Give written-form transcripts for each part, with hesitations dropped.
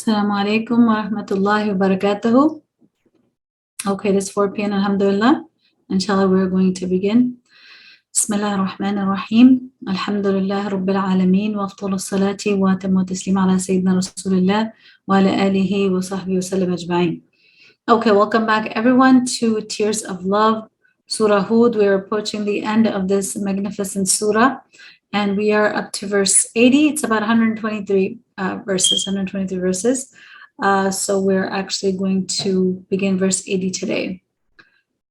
Assalamu alaikum wa rahmatullahi wa barakatuhu. Okay, it is 4 p.m. Alhamdulillah. Inshallah, we're going to begin. Bismillah ar-Rahman ar-Rahim. Alhamdulillah Rabbil Alameen. Wa afdalu salati wa atamu taslim ala Sayyidina Rasulullah wa ala alihi wa sahbihi wa sallam ajma'in. Okay, welcome back everyone to Tears of Love, Surah Hud. We're approaching the end of this magnificent surah. And we are up to verse 80. It's about 123 verses. So we're actually going to begin verse 80 today.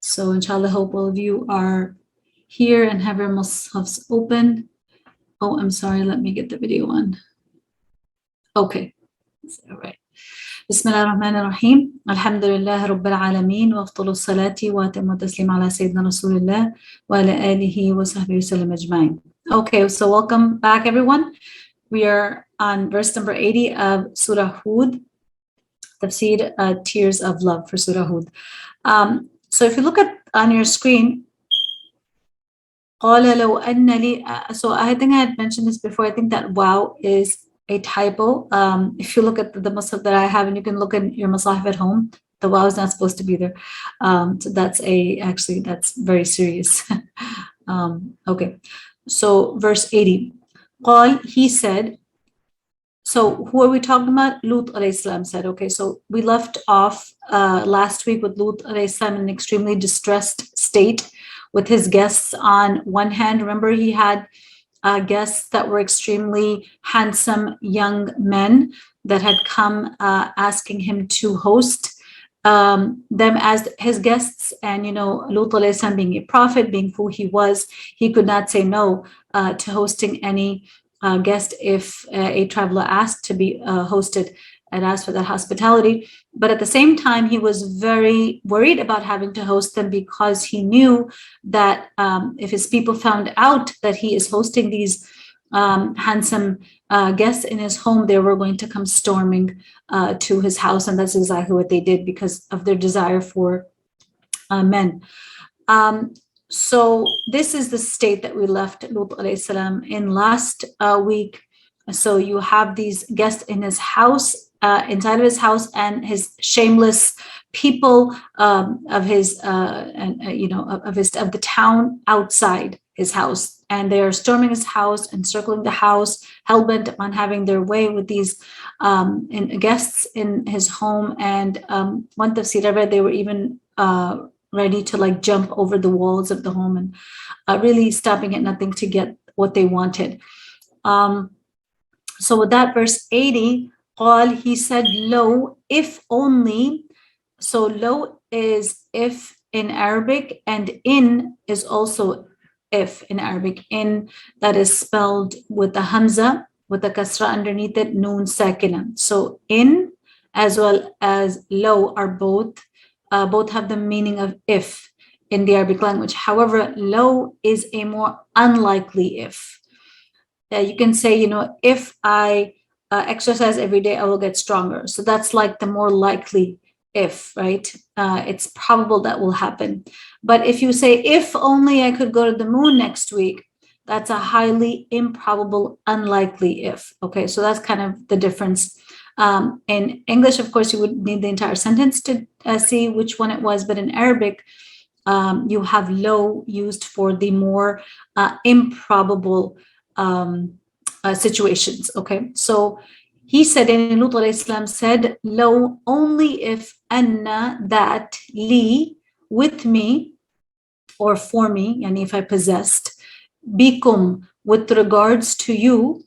So inshallah, hope all of you are here and have your mushafs open. Oh, I'm sorry. Let me get the video on. Okay. All right. Bismillah ar-Rahman ar-Rahim. Alhamdulillah Rabbil Alameen. Wa afdalu salati wa atamu taslim ala Sayyidina Rasulullah wa ala alihi wa sahbihi wa sallam ajma'in. Okay, so welcome back, everyone. We are on verse number 80 of Surah Hud, Tafsir, Tears of Love for Surah Hud. So if you look at on your screen, قَالَ لَوْ أَنَّ لِي, so I think I had mentioned this before. I think that wow is a typo. If you look at the Musaf that I have, and you can look at your Musaf at home, the wow is not supposed to be there. So that's very serious. Okay. So verse 80, قال, he said, so who are we talking about? Lut alayhi salam said, okay, so we left off last week with Lut alayhi salam in an extremely distressed state with his guests on one hand. Remember, he had guests that were extremely handsome young men that had come asking him to host them as his guests. And Lut alayhi salam, being a prophet, being who he was, he could not say no to hosting any guest if a traveler asked to be hosted and asked for that hospitality. But at the same time, he was very worried about having to host them, because he knew that if his people found out that he is hosting these handsome guests in his home, they were going to come storming to his house. And that's exactly what they did, because of their desire for men. So this is the state that we left Lut alayhi salam in last week. So you have these guests in his house, inside of his house, and his shameless people of the town outside his house, and they are storming his house, encircling the house, hell-bent on having their way with these guests in his home. And one tafsir I read, they were even ready to jump over the walls of the home, and really stopping at nothing to get what they wanted. So with that, verse 80, قال, he said, lo, if only. So lo is if in Arabic, and in is also if in Arabic. In, that is spelled with the hamza, with the kasra underneath it, noon sakina. So in as well as lo are both have the meaning of if in the Arabic language. However, lo is a more unlikely if. You can say, if I exercise every day, I will get stronger. So that's like the more likely if, right? It's probable that will happen. But if you say, if only I could go to the moon next week, that's a highly improbable, unlikely if. Okay, so that's kind of the difference. In English, of course, you would need the entire sentence to see which one it was. But in Arabic, you have lo used for the more improbable situations. Okay, so he said, and Lut alayhi salam said, lo, only if anna, that, li, with me, or for me, and if I possessed, bikum, with regards to you,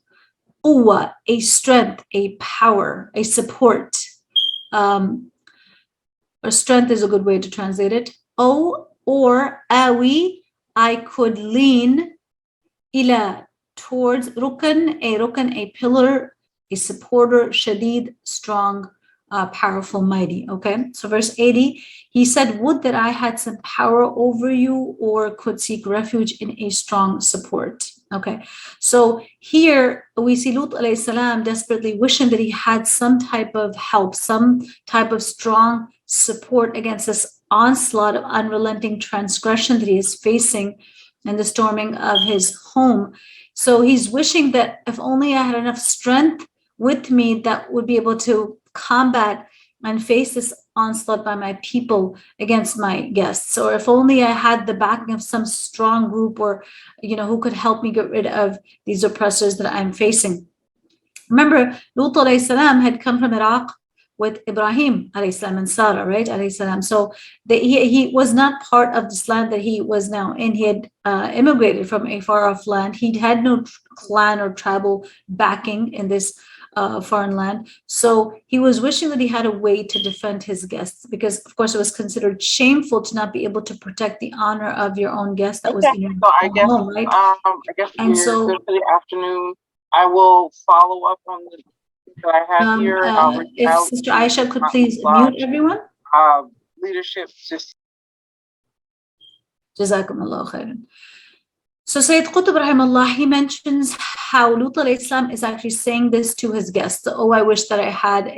quwwa, a strength, a power, a support. Or strength is a good way to translate it. Or awi, I could lean, ila, towards rukn, a pillar, a supporter, shadid, strong, powerful, mighty. Okay, so verse 80, he said, would that I had some power over you, or could seek refuge in a strong support. Okay, so here we see Lut alayhi salam desperately wishing that he had some type of help, some type of strong support against this onslaught of unrelenting transgression that he is facing in the storming of his home. So he's wishing that if only I had enough strength with me that would be able to combat and face this onslaught by my people against my guests. Or if only I had the backing of some strong group, or who could help me get rid of these oppressors that I'm facing. Remember, Lut alayhi salam had come from Iraq with Ibrahim alayhi salam and Sarah, right? Alayhi salam. So he was not part of this land that he was now in. He had immigrated from a far off land. He had no clan or tribal backing in this foreign land. So he was wishing that he had a way to defend his guests, because of course it was considered shameful to not be able to protect the honor of your own guest that was in your home, right? I guess and so good for the afternoon. I will follow up on the that I have here. If Sister Aisha could please mute everyone. Leadership just Jazakumullah khairan. So Sayyid Qutb rahimahullah, he mentions how Lut alayhi salam is actually saying this to his guests. Oh, I wish that I had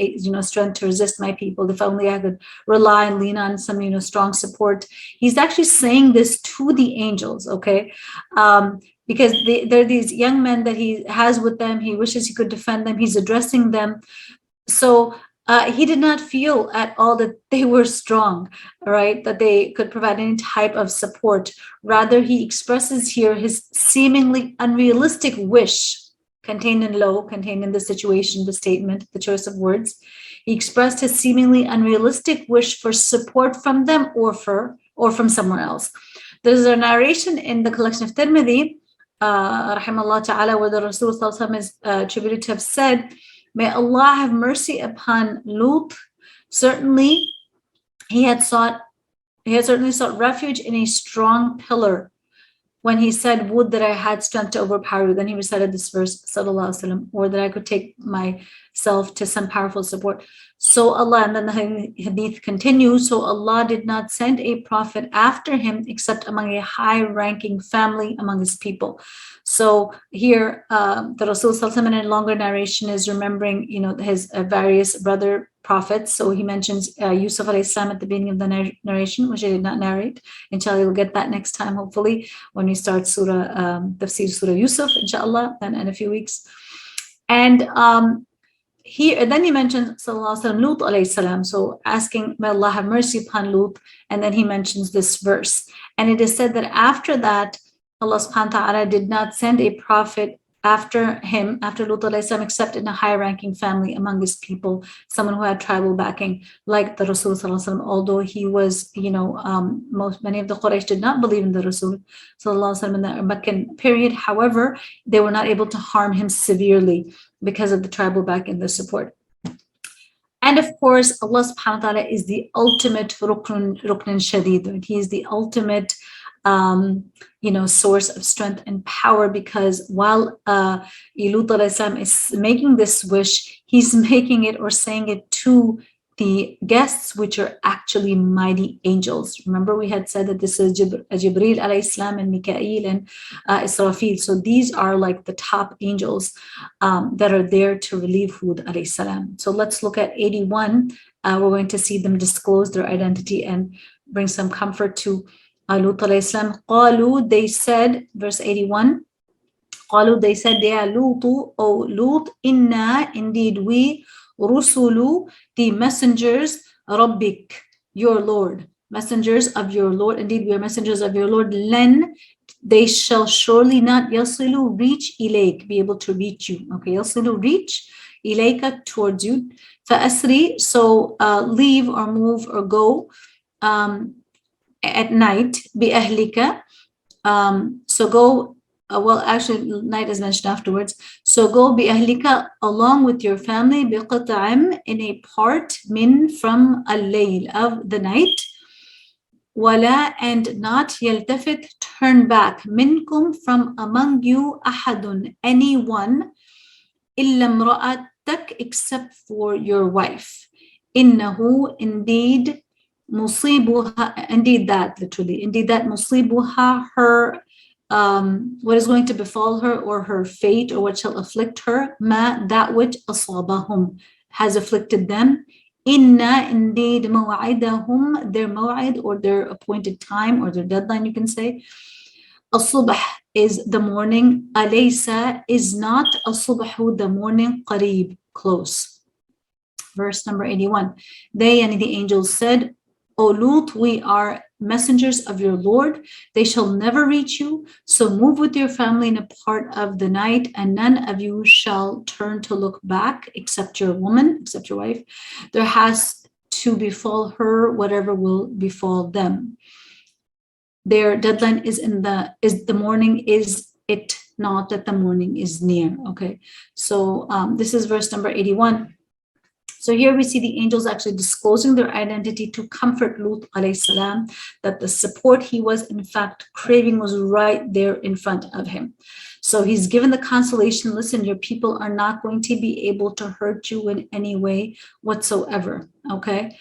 strength to resist my people. If only I could rely and lean on some strong support. He's actually saying this to the angels, okay? Because they're these young men that he has with them. He wishes he could defend them. He's addressing them. So he did not feel at all that they were strong, right? That they could provide any type of support. Rather, he expresses here his seemingly unrealistic wish, contained in the situation, the statement, the choice of words. He expressed his seemingly unrealistic wish for support from them or from somewhere else. There's a narration in the collection of Tirmidhi, rahimahullah ta'ala, where the Rasul is attributed to have said, "May Allah have mercy upon Lut. Certainly, he had certainly sought refuge in a strong pillar when he said, would that I had strength to overpower you." Then he recited this verse, sallallahu alaihi wasallam, or that I could take myself to some powerful support. So Allah, and then the hadith continues, so Allah did not send a prophet after him except among a high-ranking family among his people. So here, the Rasul sallallahu alaihi wasallam in a longer narration is remembering, his various brother prophets. So he mentions Yusuf alayhi salam at the beginning of the narration, which I did not narrate. Inshallah, we'll get that next time, hopefully, when we start Tafsir Surah Yusuf, inshallah, then in a few weeks. And then he mentions sallallahu alaihi wasallam Lut alayhi salam, so asking, may Allah have mercy upon Lut, and then he mentions this verse. And it is said that after that, Allah subhanahu wa ta'ala did not send a prophet after him, after Lut alayhi salam, except in a high-ranking family among his people, someone who had tribal backing, like the Rasul sallallahu alaihi wasallam. Although he was, many of the Quraysh did not believe in the Rasul sallallahu alaihi wasallam in the Meccan period. However, they were not able to harm him severely because of the tribal backing, the support. And of course, Allah subhanahu wa ta'ala is the ultimate rukn shadid. He is the ultimate source of strength and power, because while Lut alayhi salam is making this wish, he's making it or saying it to the guests, which are actually mighty angels. Remember, we had said that this is Jibreel alayhi salam and Mikael and Israfil. So these are like the top angels that are there to relieve Hud alayhi salam. So let's look at 81. We're going to see them disclose their identity and bring some comfort to Lut alayhi salam. Qalu, they said, verse 81, Qalu, they said, Ya Lutu, O Lut, inna, indeed we, Rusulu, the messengers, Rabbik, your Lord, messengers of your Lord, indeed we are messengers of your Lord, Len, they shall surely not, Yasilu, reach, Ilayk, be able to reach you. Okay, Yasilu, reach, Ilayka, towards you. Fa'asri, so leave or move or go, at night, bi ahlika, so go, actually night is mentioned afterwards, so go bi ahlika, along with your family, bi qat'am, in a part, min, from al-layl, of the night, wala, and not, yaltafit, turn back, minkum, from among you, ahadun, anyone, illa imra'atak, except for your wife, innahu, indeed, musibuha, indeed that, literally, indeed that, musibuha, her, what is going to befall her, or her fate, or what shall afflict her, ma, that which, asabahum, has afflicted them, inna, indeed, maw'idahum, their maw'id, or their appointed time, or their deadline, you can say, as-subh is the morning, alaysa, is not, as-subhu, the morning, qareeb, close. verse number 81. They, and the angels said, O Lut, we are messengers of your Lord. They shall never reach you. So move with your family in a part of the night, and none of you shall turn to look back except your woman, except your wife. There has to befall her whatever will befall them. Their deadline is the morning, is it not that the morning is near? Okay, so this is verse number 81. So here we see the angels actually disclosing their identity to comfort Lut alayhi salam, that the support he was in fact craving was right there in front of him. So he's given the consolation, listen, your people are not going to be able to hurt you in any way whatsoever, okay?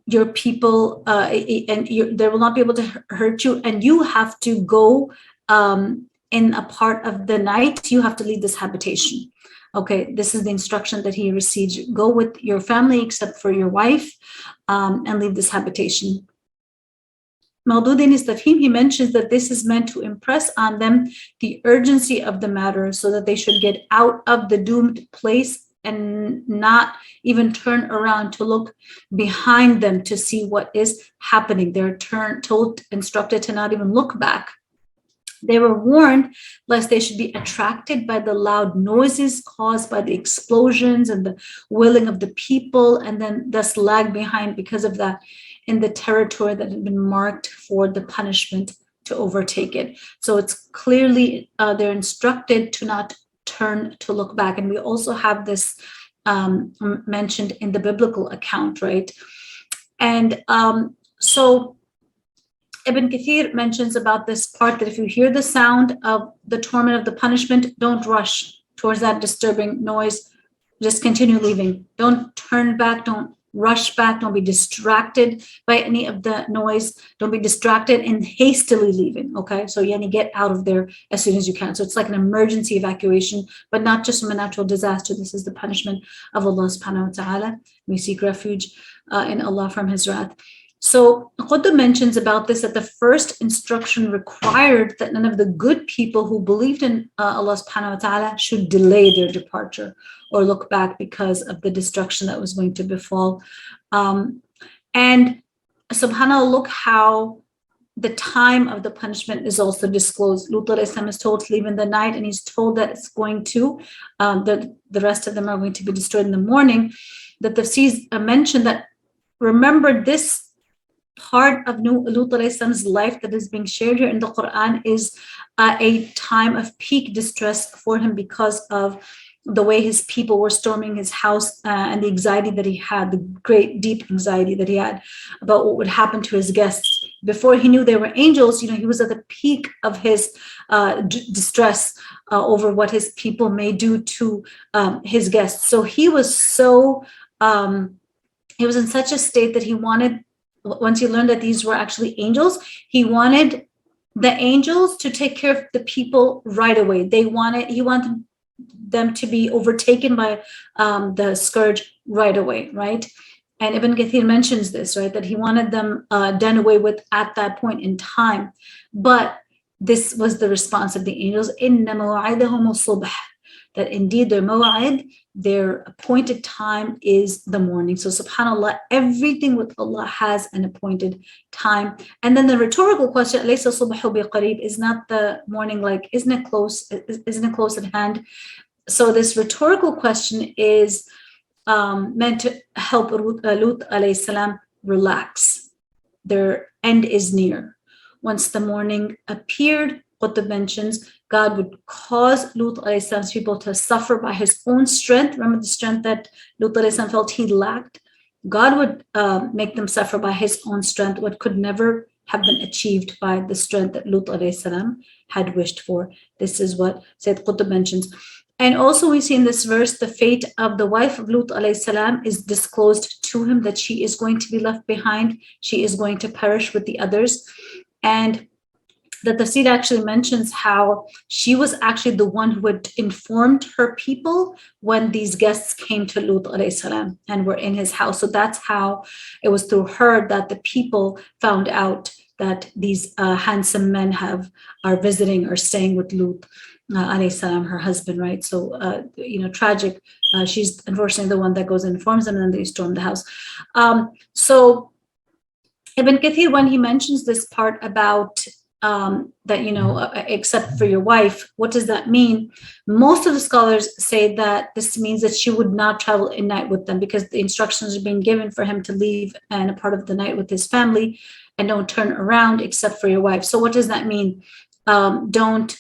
Your people, they will not be able to hurt you, and you have to go in a part of the night, you have to leave this habitation. Okay, this is the instruction that he receives. Go with your family except for your wife, and leave this habitation. Mawdud in his tafhim, he mentions that this is meant to impress on them the urgency of the matter so that they should get out of the doomed place and not even turn around to look behind them to see what is happening. They're instructed to not even look back. They were warned lest they should be attracted by the loud noises caused by the explosions and the wailing of the people, and then thus lag behind because of that in the territory that had been marked for the punishment to overtake it. So it's clearly they're instructed to not turn to look back. And we also have this mentioned in the biblical account, right? And so Ibn Kathir mentions about this part that if you hear the sound of the torment of the punishment, don't rush towards that disturbing noise. Just continue leaving. Don't turn back. Don't rush back. Don't be distracted by any of the noise. Don't be distracted in hastily leaving. Okay, so you get out of there as soon as you can. So it's like an emergency evacuation, but not just from a natural disaster. This is the punishment of Allah subhanahu wa ta'ala. We seek refuge in Allah from His wrath. So Qutb mentions about this that the first instruction required that none of the good people who believed in Allah subhanahu wa ta'ala should delay their departure or look back because of the destruction that was going to befall. And subhanAllah, look how the time of the punishment is also disclosed. Lut alayhi salam is told to leave in the night, and he's told that it's going to, the rest of them are going to be destroyed in the morning. That the Tafsirs mentioned that, remember, this part of Lut alayhi salam's life that is being shared here in the Quran is a time of peak distress for him because of the way his people were storming his house and the anxiety that he had, the great deep anxiety that he had about what would happen to his guests. Before he knew they were angels, he was at the peak of his distress over what his people may do to his guests. So he was in such a state that he wanted, once he learned that these were actually angels, he wanted the angels to take care of the people right away. He wanted them to be overtaken by the scourge right away, right? And Ibn Kathir mentions this, right, that he wanted them done away with at that point in time. But this was the response of the angels, إِنَّ مَوْعِدَهُمُ الصُّبْحِ, that indeed their maw'id, their appointed time, is the morning. So subhanAllah, everything with Allah has an appointed time. And then the rhetorical question, لَيْسَ الصُّبْحُ بِقَرِيبٍ, is not the morning like, isn't it close at hand? So this rhetorical question is meant to help Lut alayhi salam relax. Their end is near. Once the morning appeared, Qutb mentions, God would cause Lut alayhi salam's people to suffer by his own strength. Remember the strength that Lut alayhi salam felt he lacked? God would make them suffer by his own strength, what could never have been achieved by the strength that Lut alayhi salam had wished for. This is what Sayyid Qutb mentions. And also we see in this verse, the fate of the wife of Lut alayhi salam is disclosed to him, that she is going to be left behind. She is going to perish with the others. And the Tafsir actually mentions how she was actually the one who had informed her people when these guests came to Lut alayhi salam and were in his house. So that's how it was through her that the people found out that these handsome men are visiting or staying with Lut alayhi salam, her husband, right? So tragic. She's unfortunately the one that goes and informs them, and then they storm the house. So Ibn Kathir, when he mentions this part about that, except for your wife, what does that mean? Most of the scholars say that this means that she would not travel in night with them, because the instructions are being given for him to leave and a part of the night with his family and don't turn around except for your wife. So what does that mean? Don't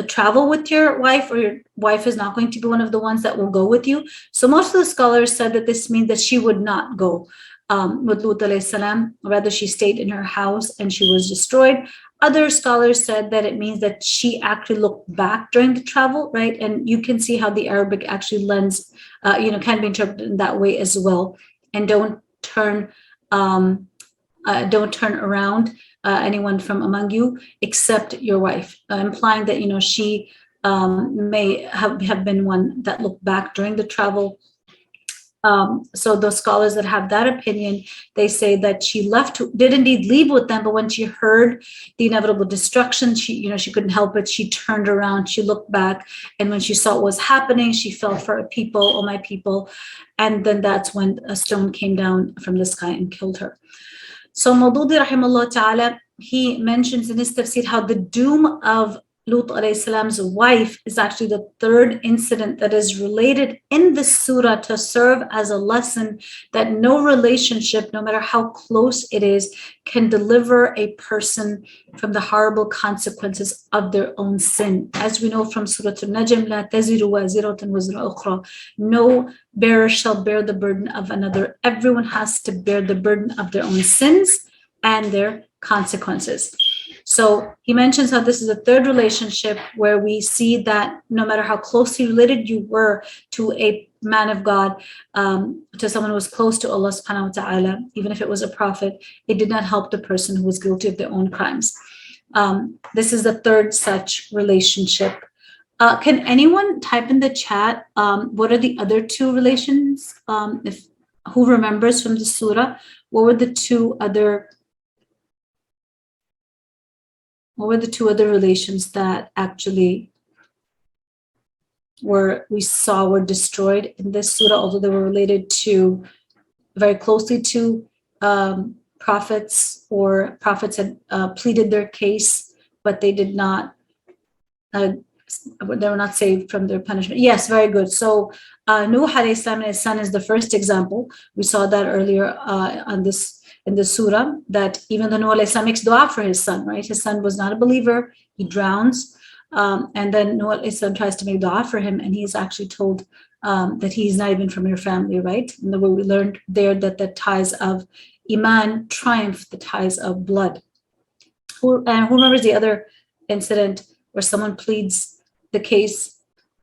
travel with your wife, or your wife is not going to be one of the ones that will go with you. So most of the scholars said that this means that she would not go with Lut alayhi salam. Rather, she stayed in her house and she was destroyed. Other scholars said that it means that she actually looked back during the travel, right? And you can see how the Arabic actually lends, can be interpreted in that way as well. And don't turn around anyone from among you except your wife, implying that she may have been one that looked back during the travel. So those scholars that have that opinion, they say that she did indeed leave with them, but when she heard the inevitable destruction, she couldn't help it. She turned around, she looked back, and when she saw what was happening, she felt for her people, oh my people, and then that's when a stone came down from the sky and killed her. So Mawdudi rahimahullah ta'ala, he mentions in his tafsir how the doom of Lut alayhi salam's wife is actually the third incident that is related in the surah to serve as a lesson that no relationship, no matter how close it is, can deliver a person from the horrible consequences of their own sin. As we know from Surah Al-Najm, La taziru waziratun wizra ukhra. No bearer shall bear the burden of another. Everyone has to bear the burden of their own sins and their consequences. So he mentions how this is a third relationship where we see that no matter how closely related you were to a man of God, to someone who was close to Allah subhanahu wa ta'ala, even if it was a prophet, it did not help the person who was guilty of their own crimes. This is the third such relationship. Can anyone type in the chat, what are the other two relations? Who remembers from the surah? What were the two other relations that actually were destroyed in this surah, although they were related to very closely to prophets, or prophets had pleaded their case, but they did not, they were not saved from their punishment. Yes, very good. So Nuh alayhi salam and his son is the first example. We saw that earlier in the surah, that even though Nuh alayhi salam makes dua for his son, right? His son was not a believer, he drowns. And then Nuh alayhi salam tries to make dua for him, and he's actually told that he's not even from your family, right? And the way we learned there that the ties of Iman triumph the ties of blood. Who remembers the other incident where someone pleads the case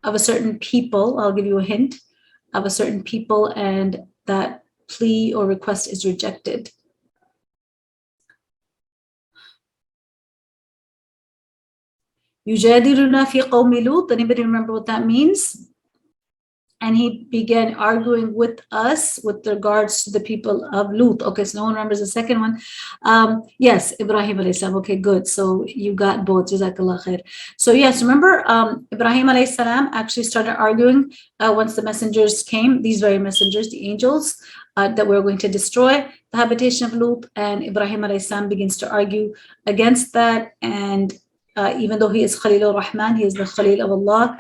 of a certain people? I'll give you a hint, of a certain people, and that plea or request is rejected. Yujadiluna fi qawmi Lut. Anybody remember what that means? And he began arguing with us with regards to the people of Lut. Okay, so no one remembers the second one. Yes, Ibrahim alayhi salam. Okay, good. So you got both. Jazakallah khair. So yes, remember Ibrahim alayhi salam actually started arguing once the messengers came, these very messengers, the angels, that we're going to destroy the habitation of Lut. And Ibrahim alayhi salam begins to argue against that. And even though he is Khalil al-Rahman, he is the Khalil of Allah,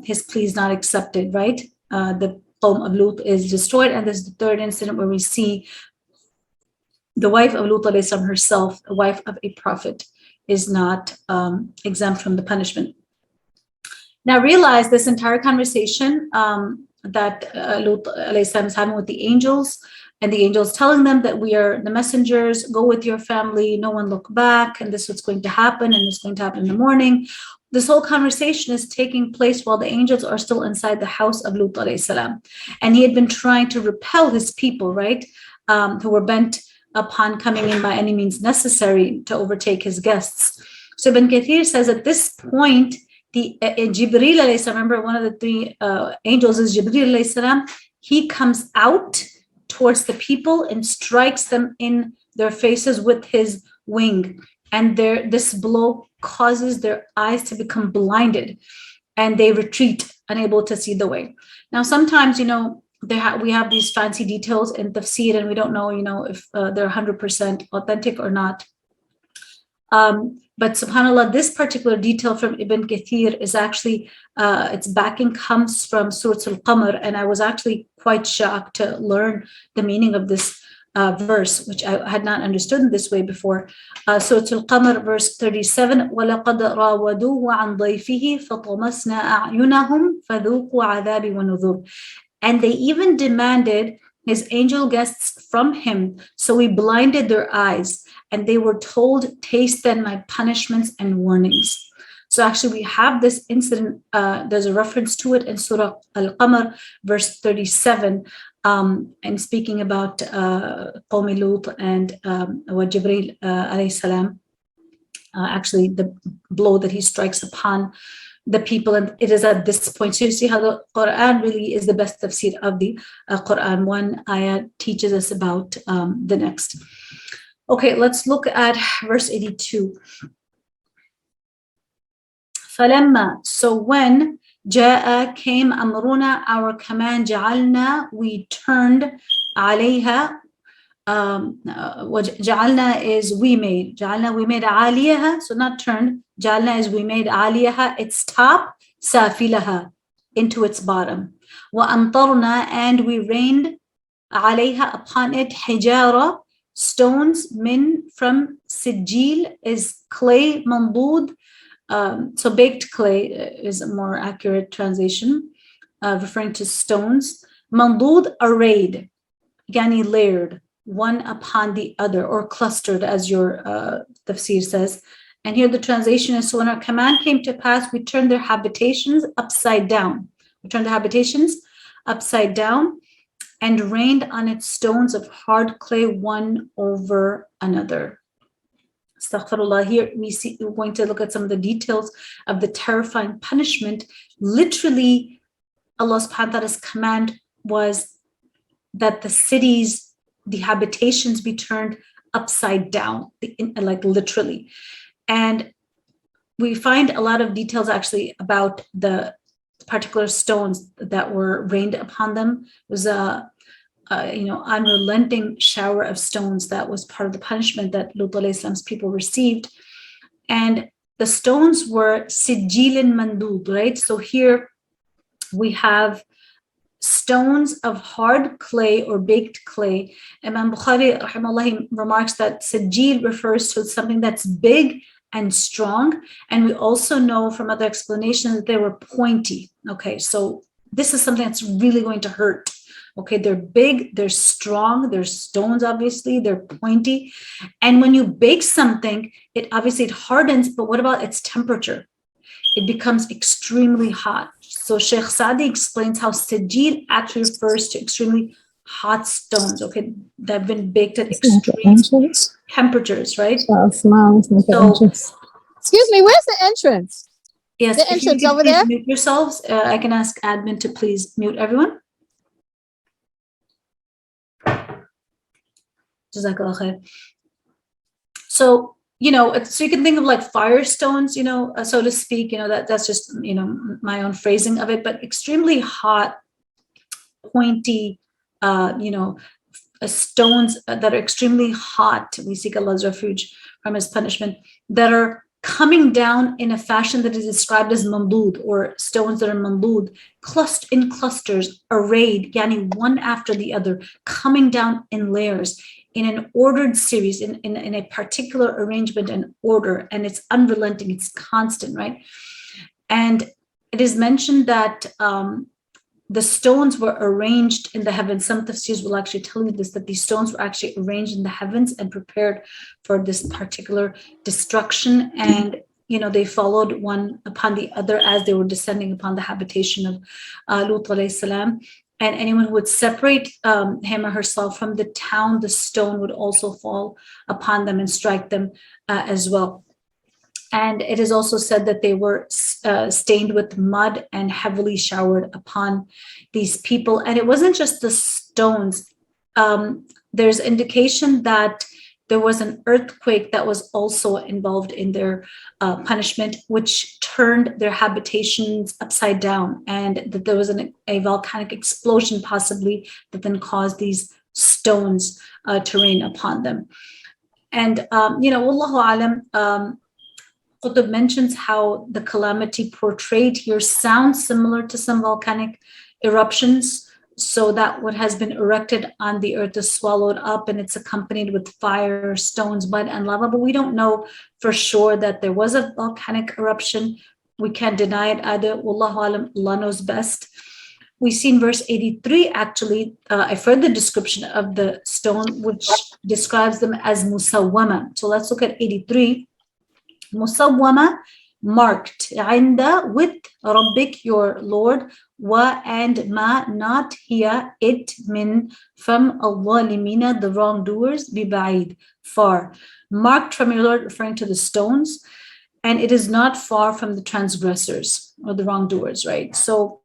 his plea is not accepted, right? The Qawm of Lut is destroyed. And this is the third incident where we see the wife of Lut alayhi salam herself, a wife of a prophet, is not exempt from the punishment. Now realize this entire conversation that Lut alayhi salam is having with the angels, and the angels telling them that we are the messengers, go with your family, no one look back, and this is what's going to happen, and it's going to happen in the morning. This whole conversation is taking place while the angels are still inside the house of Lut alayhi salam. And he had been trying to repel his people, right? Who were bent upon coming in by any means necessary to overtake his guests. So Ibn Kathir says at this point, the Jibreel alayhi salam, remember one of the three angels is Jibreel alayhi salam, he comes out towards the people and strikes them in their faces with his wing, and this blow causes their eyes to become blinded, and they retreat, unable to see the way. Now, sometimes, we have these fancy details in tafsir, and we don't know, if they're 100% authentic or not. But subhanAllah, this particular detail from Ibn Kathir is actually, its backing comes from Surah Al-Qamar, and I was actually quite shocked to learn the meaning of this verse, which I had not understood in this way before. Surah Al-Qamar, verse 37, وَلَقَدْ رَاوَدُوهُ عَنْ ضَيْفِهِ فَطَمَسْنَا أَعْيُنَهُمْ فَذُوقُوا عَذَابِ وَنُذُرِ. And they even demanded his angel guests from him, so we blinded their eyes, and they were told, taste then my punishments and warnings. So actually we have this incident, there's a reference to it in Surah Al-Qamar, verse 37, and speaking about Qawmi Lut and Jibreel alayhi salam, actually the blow that he strikes upon the people, and it is at this point. So you see how the Quran really is the best tafsir of the Quran. One ayah teaches us about the next. Okay, let's look at verse 82. فَلَمَّا, so when جَاءَ came أَمْرُنَا, our command, جَعَلْنَا, we turned, عَلَيْهَا, جَعَلْنَا is we made, جَعَلْنَا we made, عَالِيَهَا, so not turned, جَعَلْنَا is we made, عَالِيَهَا, its top, سَافِلَهَا, into its bottom. وَأَمْطَرْنَا, and we rained, عَلَيْهَا, upon it, حِجَارَةً, stones, min, from sijil is clay, mandud, so baked clay is a more accurate translation, referring to stones. Mandud, arrayed, yani layered, one upon the other, or clustered, as your tafsir says. And here the translation is, so when our command came to pass, we turned their habitations upside down. We turned the habitations upside down, and rained on its stones of hard clay, one over another. Astaghfirullah. Here we're going to look at some of the details of the terrifying punishment. Literally, Allah subhanahu wa ta'ala's command was that the cities, the habitations be turned upside down, like literally. And we find a lot of details actually about the particular stones that were rained upon them. It was a unrelenting shower of stones that was part of the punishment that Lut alayhi salam's people received. And the stones were sijilin mandud, right? So here we have stones of hard clay or baked clay. Imam Bukhari rahimahullah remarks that sijil refers to something that's big and strong. And we also know from other explanations that they were pointy. Okay, so this is something that's really going to hurt. Okay, they're big, they're strong, they're stones, obviously, they're pointy. And when you bake something, it hardens, but what about its temperature? It becomes extremely hot. So Sheikh Saadi explains how sijil actually refers to extremely hot stones, okay, that have been baked at extreme temperatures, right? So, excuse me, where's the entrance? Yes, the entrance over there. Mute yourselves. I can ask admin to please mute everyone. Jazakallah khair. So, so you can think of like firestones, so to speak, that's just, my own phrasing of it, but extremely hot, pointy, stones that are extremely hot. We seek Allah's refuge from his punishment, that are coming down in a fashion that is described as mandud, or stones that are mandud, in clusters, arrayed, yani one after the other, coming down in layers, in an ordered series, in a particular arrangement and order, and it's unrelenting, it's constant, right? And it is mentioned that the stones were arranged in the heavens. Some tafsirs will actually tell you this, that these stones were actually arranged in the heavens and prepared for this particular destruction. And, they followed one upon the other as they were descending upon the habitation of Lut alayhi salam. And anyone who would separate him or herself from the town, the stone would also fall upon them and strike them as well. And it is also said that they were stained with mud and heavily showered upon these people. And it wasn't just the stones. There's indication that there was an earthquake that was also involved in their punishment, which turned their habitations upside down, and that there was a volcanic explosion possibly that then caused these stones to rain upon them. And, Wallahu alam, Qutb mentions how the calamity portrayed here sounds similar to some volcanic eruptions, so that what has been erected on the earth is swallowed up and it's accompanied with fire, stones, mud, and lava. But we don't know for sure that there was a volcanic eruption. We can't deny it either. Wallahu alam, Allah knows best. We see in verse 83, actually, a further description of the stone, which describes them as musawwama. So let's look at 83. Musawwama, marked, عند, with Rabbik, your Lord, wa, and ma, not here, it, min, from al-zalimina, the wrongdoers, biba'id, far. Marked from your Lord, referring to the stones, and it is not far from the transgressors or the wrongdoers, right? So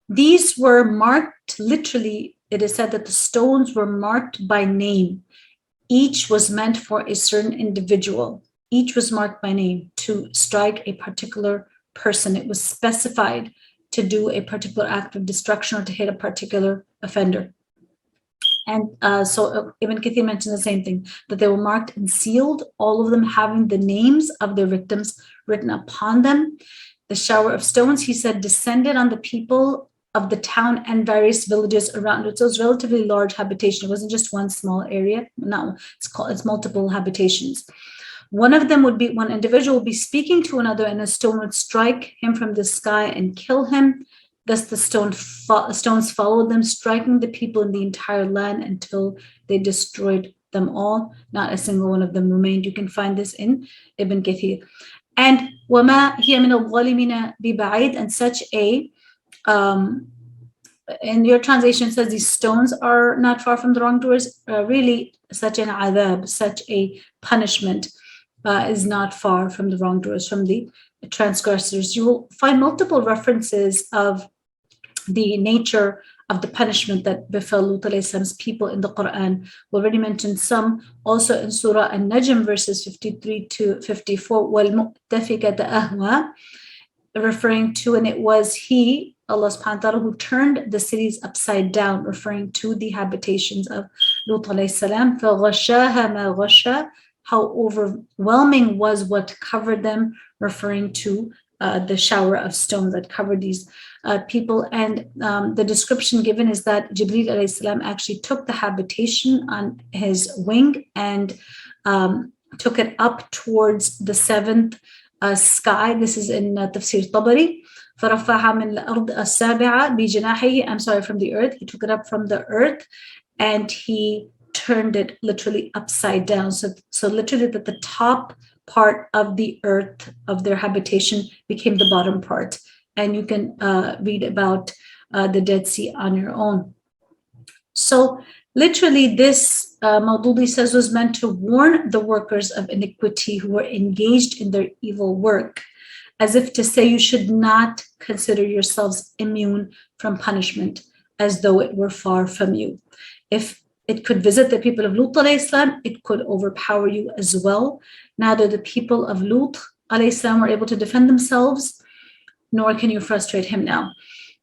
these were marked, literally, it is said that the stones were marked by name. Each was meant for a certain individual. Each was marked by name to strike a particular person. It was specified to do a particular act of destruction or to hit a particular offender. And so Ibn Kathir mentioned the same thing, that they were marked and sealed, all of them having the names of their victims written upon them. The shower of stones, he said, descended on the people of the town and various villages around it. So it's relatively large habitation. It wasn't just one small area. No, it's multiple habitations. One of them would be, one individual would be speaking to another, and a stone would strike him from the sky and kill him. Thus the stones followed them, striking the people in the entire land until they destroyed them all. Not a single one of them remained. You can find this in Ibn Kathir. And وَمَا هِيَ مِنَ الظَّالِمِينَ بِبَعِيدٍ, and such a, in your translation says these stones are not far from the wrongdoers. Really, such an adab, such a punishment is not far from the wrongdoers, from the transgressors. You will find multiple references of the nature of the punishment that befell Lut alayhi salam's people in the Quran. We already mentioned some, also in Surah An-Najm, verses 53 to 54, وَالْمُؤْتَفِكَةَ أَهْوَى, referring to, and it was he, Allah subhanahu wa ta'ala, who turned the cities upside down, referring to the habitations of Lut alayhi salam. فَغَشَاهَا مَا غَشَى, how overwhelming was what covered them, referring to the shower of stones that covered these people. And the description given is that Jibreel alayhi salam actually took the habitation on his wing and took it up towards the seventh sky. This is in Tafsir Tabari. فَرَفَعَهَا مِنْ الْأَرْضِ السَّابِعَةِ بِجَنَاحِهِ, I'm sorry, from the earth. He took it up from the earth and he turned it literally upside down. So literally that the top part of the earth of their habitation became the bottom part. And you can read about the Dead Sea on your own. So literally this, Maududi says, was meant to warn the workers of iniquity who were engaged in their evil work, as if to say you should not consider yourselves immune from punishment, as though it were far from you. If it could visit the people of Lut alayhi salam, it could overpower you as well. Neither the people of Lut alayhi salam were able to defend themselves, nor can you frustrate him now.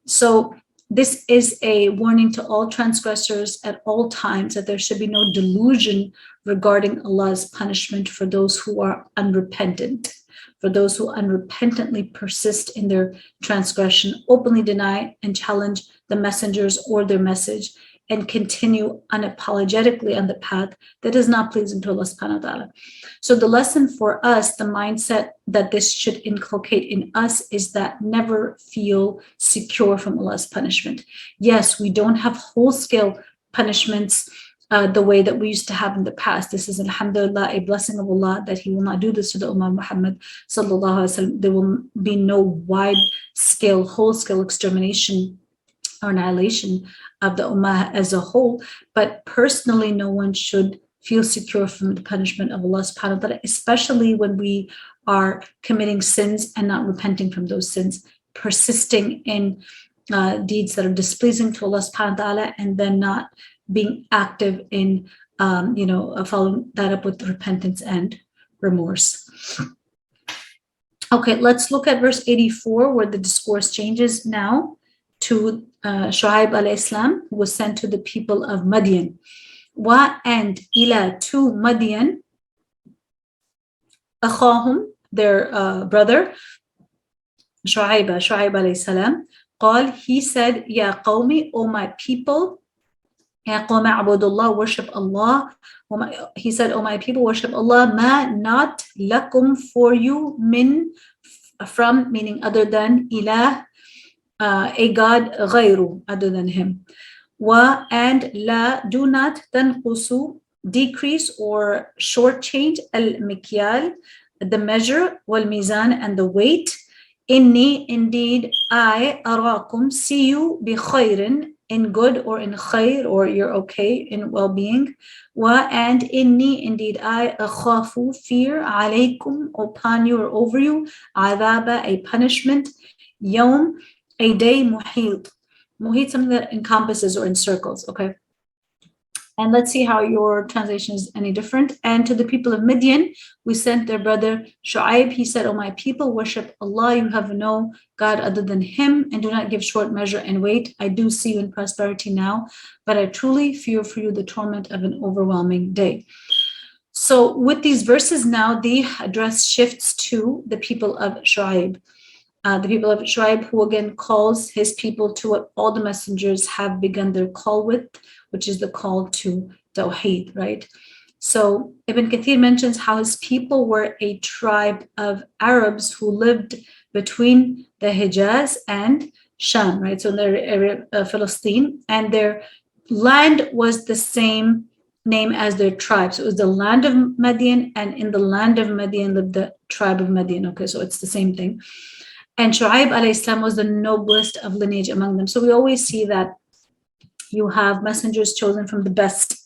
So this is a warning to all transgressors at all times, that there should be no delusion regarding Allah's punishment for those who are unrepentant, for those who unrepentantly persist in their transgression, openly deny and challenge the messengers or their message, and continue unapologetically on the path that is not pleasing to Allah subhanahu wa ta'ala. So the lesson for us, the mindset that this should inculcate in us, is that never feel secure from Allah's punishment. Yes, we don't have whole-scale punishments the way that we used to have in the past. This is, alhamdulillah, a blessing of Allah that He will not do this to the Ummah Muhammad sallallahu alaihi wasallam. There will be no wide-scale, whole-scale extermination or annihilation of the Ummah as a whole. But personally, no one should feel secure from the punishment of Allah subhanahu wa ta'ala, especially when we are committing sins and not repenting from those sins, persisting in deeds that are displeasing to Allah subhanahu wa ta'ala, and then not being active in, following that up with repentance and remorse. Okay, let's look at verse 84, where the discourse changes now to Shu'aib alayhi salam, who was sent to the people of Madian. Wa and ila to Madian, akhahum, their brother, Shu'aib alayhi salam, قال, he said, Ya qawmi, O my people, Ya qawmi abudullah, worship Allah. He said, O my people, worship Allah. Ma, not lakum, for you, min, from, meaning other than, ilah, a God, ghayru, other than him. Wa, and la, do not, tanqusu, decrease or shortchange, al-mikyal, the measure, wal-mizan, and the weight. Inni, indeed, I, arakum, see you, bi khayrin, in good, or in khayr, or you're okay, in well-being. Wa, and inni, indeed, I, akhafu, fear, alaykum, upon you or over you, adaba, a punishment, yawm, a day, muhit. Muhit, something that encompasses or encircles, okay? And let's see how your translation is any different. And to the people of Midian, we sent their brother Shu'aib. He said, O my people, worship Allah. You have no God other than him, and do not give short measure and weight. I do see you in prosperity now, but I truly fear for you the torment of an overwhelming day. So with these verses now, the address shifts to the people of Shu'aib. The people of Shu'aib, who again calls his people to what all the messengers have begun their call with, which is the call to Tawheed, right? So Ibn Kathir mentions how his people were a tribe of Arabs who lived between the Hijaz and Sham, right? So in their area, Palestine, and their land was the same name as their tribe. So it was the land of Madian, and in the land of Madian lived the tribe of Madian. Okay, so it's the same thing. And Shu'aib alayhi salam was the noblest of lineage among them. So we always see that you have messengers chosen from the best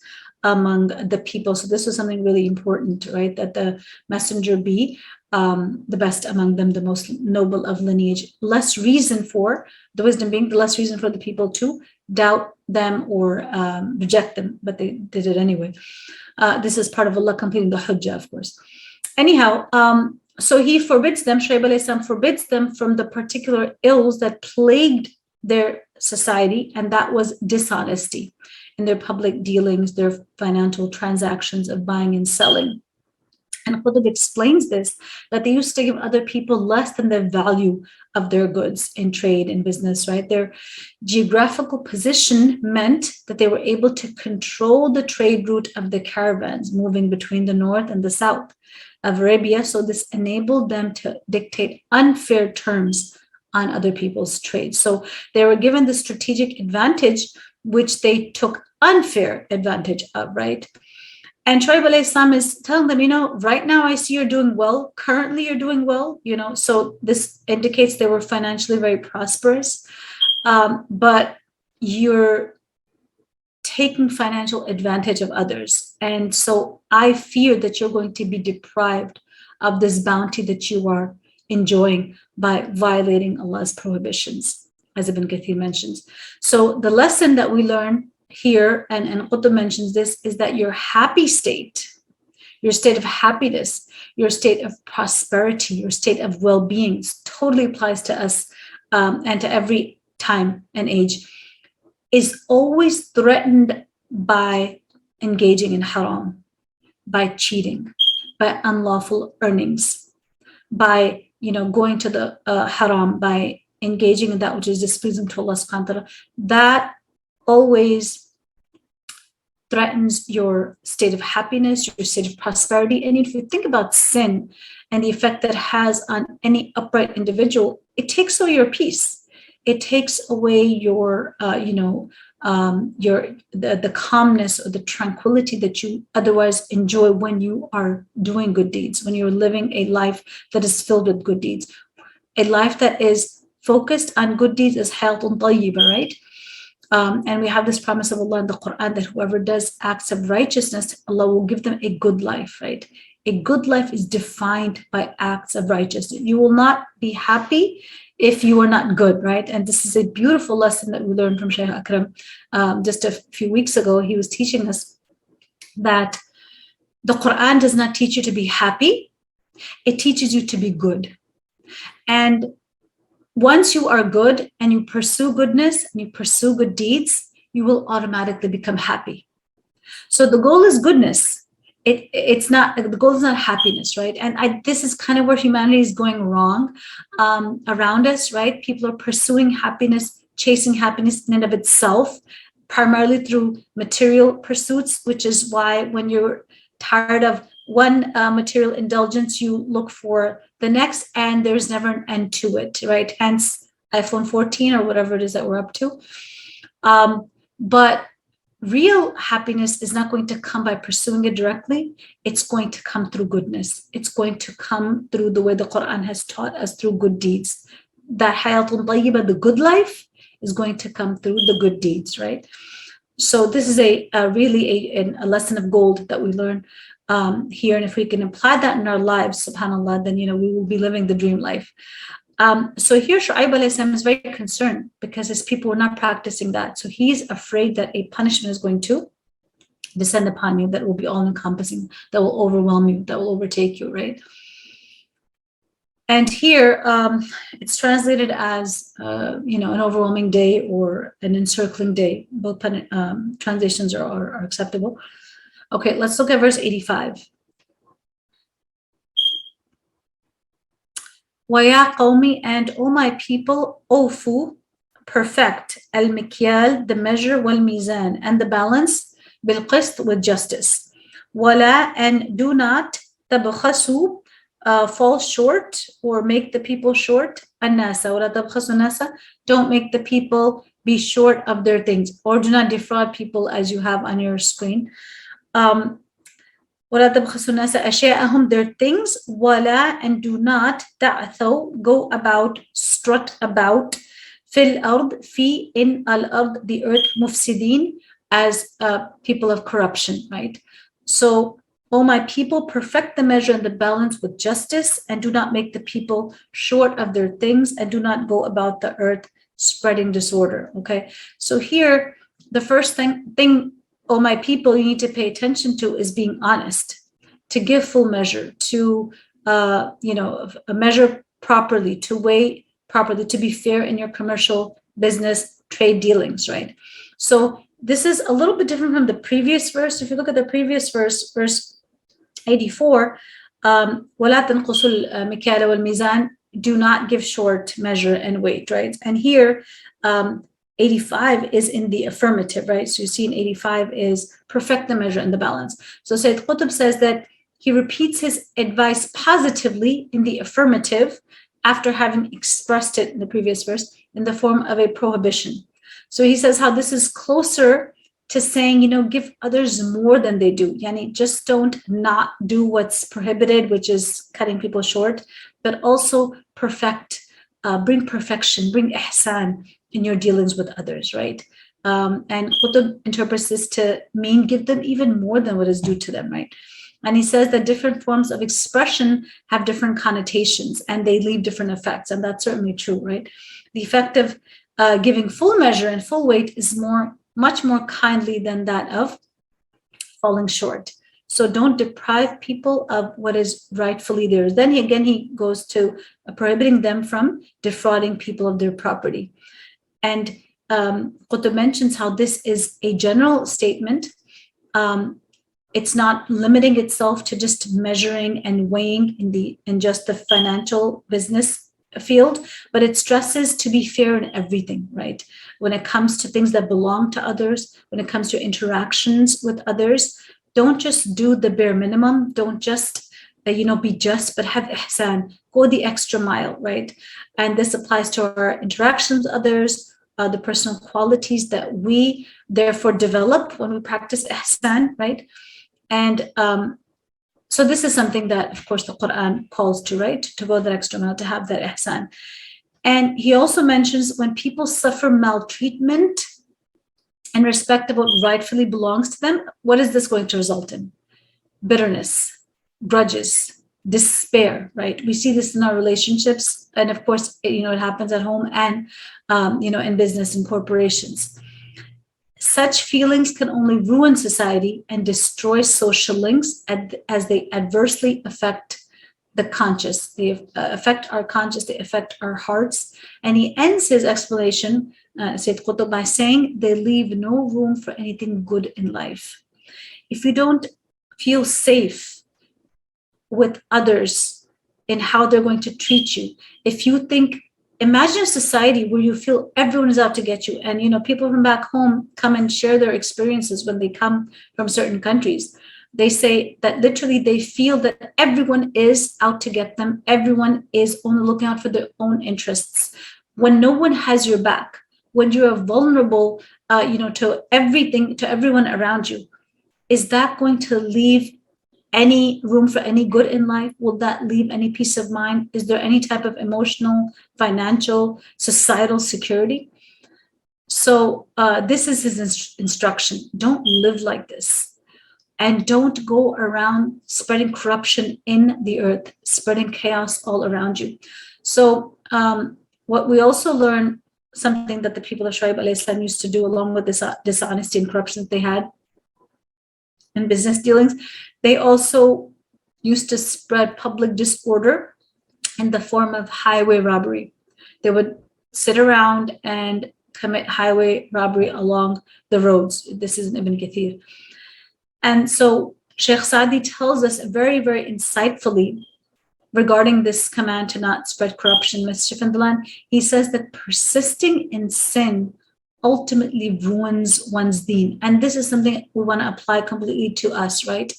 among the people. So this was something really important, right? That the messenger be the best among them, the most noble of lineage. Less reason for, the wisdom being the less reason for the people to doubt them or reject them, but they did it anyway. This is part of Allah completing the hujjah, of course. Anyhow, so he forbids them, Shu'aib alayhi salam forbids them from the particular ills that plagued their society, and that was dishonesty in their public dealings, their financial transactions of buying and selling. And Qutb explains this, that they used to give other people less than the value of their goods in trade and business, right? Their geographical position meant that they were able to control the trade route of the caravans moving between the north and the south of Arabia. So this enabled them to dictate unfair terms on other people's trade. So they were given the strategic advantage, which they took unfair advantage of, right? And Shu'aib alayhi salam is telling them, right now I see you're doing well. Currently you're doing well, So this indicates they were financially very prosperous, but you're taking financial advantage of others. And so I fear that you're going to be deprived of this bounty that you are enjoying by violating Allah's prohibitions, as Ibn Kathir mentions. So the lesson that we learn here, and Qutb mentions this, is that your happy state, your state of happiness, your state of prosperity, your state of well-being totally applies to us and to every time and age, is always threatened by engaging in haram, by cheating, by unlawful earnings, by going to the haram, by engaging in that which is displeasing to Allah subhanahu wa ta'ala. That always threatens your state of happiness, your state of prosperity. And if you think about sin and the effect that has on any upright individual, it takes away your peace. It takes away your, the calmness or the tranquility that you otherwise enjoy when you are doing good deeds, when you're living a life that is filled with good deeds. A life that is focused on good deeds is hayatun tayyiba, right? And we have this promise of Allah in the Quran that whoever does acts of righteousness, Allah will give them a good life, right? A good life is defined by acts of righteousness. You will not be happy if you are not good, right? And this is a beautiful lesson that we learned from Shaykh Akram just a few weeks ago. He was teaching us that the Quran does not teach you to be happy. It teaches you to be good. And once you are good and you pursue goodness and you pursue good deeds, you will automatically become happy. So the goal is goodness. It's not, the goal is not happiness, right? And this is kind of where humanity is going wrong around us, right? People are pursuing happiness, chasing happiness in and of itself, primarily through material pursuits, which is why when you're tired of one material indulgence, you look for the next, and there's never an end to it, right? Hence iPhone 14 or whatever it is that we're up to. But real happiness is not going to come by pursuing it directly. It's going to come through goodness. It's going to come through the way the Quran has taught us, through good deeds. That hayatun tayyiba, the good life, is going to come through the good deeds, right? So this is a really a lesson of gold that we learn here. And if we can apply that in our lives, subhanAllah, then, we will be living the dream life. So here Shu'aib alayhi salam is very concerned because his people were not practicing that. So he's afraid that a punishment is going to descend upon you that will be all encompassing, that will overwhelm you, that will overtake you, right? And here it's translated as, an overwhelming day or an encircling day. Both translations are acceptable. Okay, let's look at verse 85. وَيَا قَوْمِ, and O my people, أوفوا, perfect, al-mikyal, the measure, wal-mizan, and the balance, bil-qist, with justice. وَلَا, and do not, tabkhasu, fall short or make the people short, an-nasa, وَلَا tabkhasu nasa, don't make the people be short of their things, or do not defraud people, as you have on your screen. وَلَا تَبْخَسُوا النَّاسَ أَشْيَاءَهُمْ, their things, وَلَا, and do not, تَعْثَوْا, go about, strut about, فِي الْأَرْضِ, في, in al-ard, the earth, مُفْسِدِينَ, as people of corruption, right? So, O my people, perfect the measure and the balance with justice, and do not make the people short of their things, and do not go about the earth spreading disorder, okay? So here, the first thing O my people, you need to pay attention to is being honest, to give full measure, to measure properly, to weigh properly, to be fair in your commercial business trade dealings, right? So this is a little bit different from the previous verse. If you look at the previous verse, verse 84, وَلَا تَنْقُصُوا الْمِكْيَالَ وَالْمِيزَانَ, do not give short measure and weight, right? And here, 85 is in the affirmative, right? So you see in 85 is perfect the measure and the balance. So Sayyid Qutb says that he repeats his advice positively in the affirmative after having expressed it in the previous verse in the form of a prohibition. So he says how this is closer to saying, give others more than they do. Yani, just don't not do what's prohibited, which is cutting people short, but also bring perfection, bring ihsan in your dealings with others, right? And Qutb interprets this to mean give them even more than what is due to them, right? And he says that different forms of expression have different connotations and they leave different effects. And that's certainly true, right? The effect of giving full measure and full weight is much more kindly than that of falling short. So don't deprive people of what is rightfully theirs. Then he goes to prohibiting them from defrauding people of their property. And Qutb mentions how this is a general statement. It's not limiting itself to just measuring and weighing in just the financial business field, but it stresses to be fair in everything, right? When it comes to things that belong to others, when it comes to interactions with others, don't just do the bare minimum. Don't just be just, but have ihsan, go the extra mile, right? And this applies to our interactions with others, the personal qualities that we therefore develop when we practice ihsan, right? And so this is something that, of course, the Quran calls to, right? To go the extra mile, to have that ihsan. And he also mentions when people suffer maltreatment in respect of what rightfully belongs to them, what is this going to result in? Bitterness, grudges, despair, right? We see this in our relationships. And of course, it happens at home and, in business and corporations. Such feelings can only ruin society and destroy social links as they adversely affect the conscious. They affect our conscious, they affect our hearts. And he ends his explanation, Sayyid Qutb, by saying they leave no room for anything good in life. If you don't feel safe with others in how they're going to treat you, if you think, imagine a society where you feel everyone is out to get you, and people from back home come and share their experiences when they come from certain countries. They say that literally they feel that everyone is out to get them. Everyone is only looking out for their own interests. When no one has your back, when you are vulnerable, to everything, to everyone around you, is that going to leave any room for any good in life? Will that leave any peace of mind? Is there any type of emotional, financial, societal security? So this is his instruction. Don't live like this. And don't go around spreading corruption in the earth, spreading chaos all around you. So what we also learn, something that the people of Shuaib alayhi salam used to do, along with this dishonesty and corruption that they had in business dealings, they also used to spread public disorder in the form of highway robbery. They would sit around and commit highway robbery along the roads. This is in Ibn Kathir. And so Sheikh Saadi tells us very, very insightfully regarding this command to not spread corruption, mischief in the land. He says that persisting in sin ultimately ruins one's deen. And this is something we want to apply completely to us, right?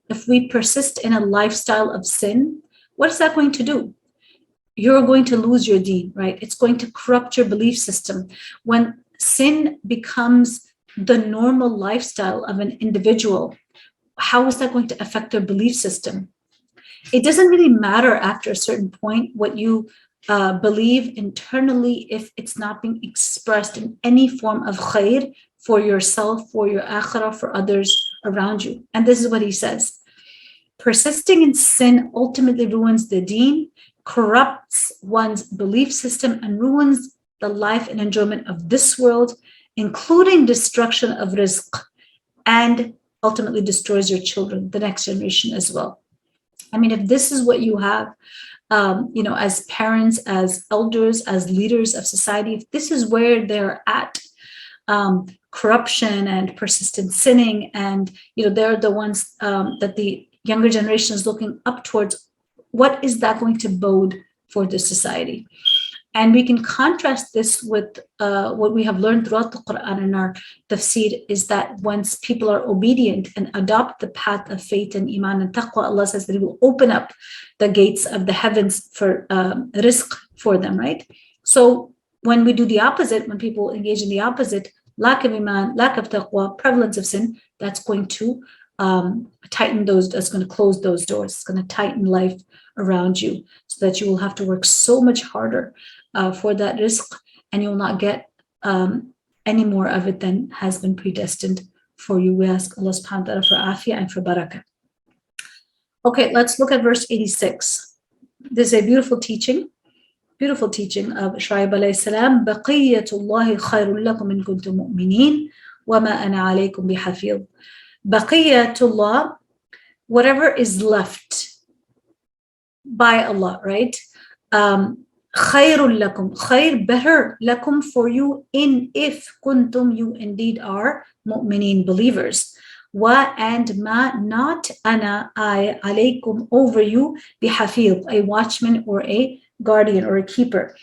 If we persist in a lifestyle of sin, what is that going to do? You're going to lose your deen, right? It's going to corrupt your belief system. When sin becomes the normal lifestyle of an individual, how is that going to affect their belief system? It doesn't really matter after a certain point what you believe internally if it's not being expressed in any form of khair for yourself, for your akhirah, for others around you. And this is what he says. Persisting in sin ultimately ruins the deen, corrupts one's belief system, and ruins the life and enjoyment of this world, including destruction of rizq, and ultimately destroys your children, the next generation as well. I mean, if this is what you have, as parents, as elders, as leaders of society, if this is where they're at, corruption and persistent sinning, and they're the ones that the younger generation is looking up towards, what is that going to bode for the society? And we can contrast this with what we have learned throughout the Quran and our tafsir, is that once people are obedient and adopt the path of faith and iman and taqwa, Allah says that He will open up the gates of the heavens for rizq for them, right? So when we do the opposite, when people engage in the opposite, lack of iman, lack of taqwa, prevalence of sin, that's going to tighten those, that's going to close those doors. It's going to tighten life around you so that you will have to work so much harder for that rizq, and you will not get any more of it than has been predestined for you. We ask Allah subhanahu wa ta'ala for afiyah and for barakah. Okay, let's look at verse 86. This is a beautiful teaching of Shuaib alayhi salam. Baqiyatullahi khayrun lakum in kuntum mu'mineen wa ma ana alaykum bihafiz. Baqiyatullah, whatever is left by Allah, right? Khayrun lakum, khayr, better, lakum, for you, in if kuntum, you indeed are mu'mineen, believers. Wa, and ma, not ana, I, alaykum, over you, bihafiz, a watchman or a guardian or a keeper.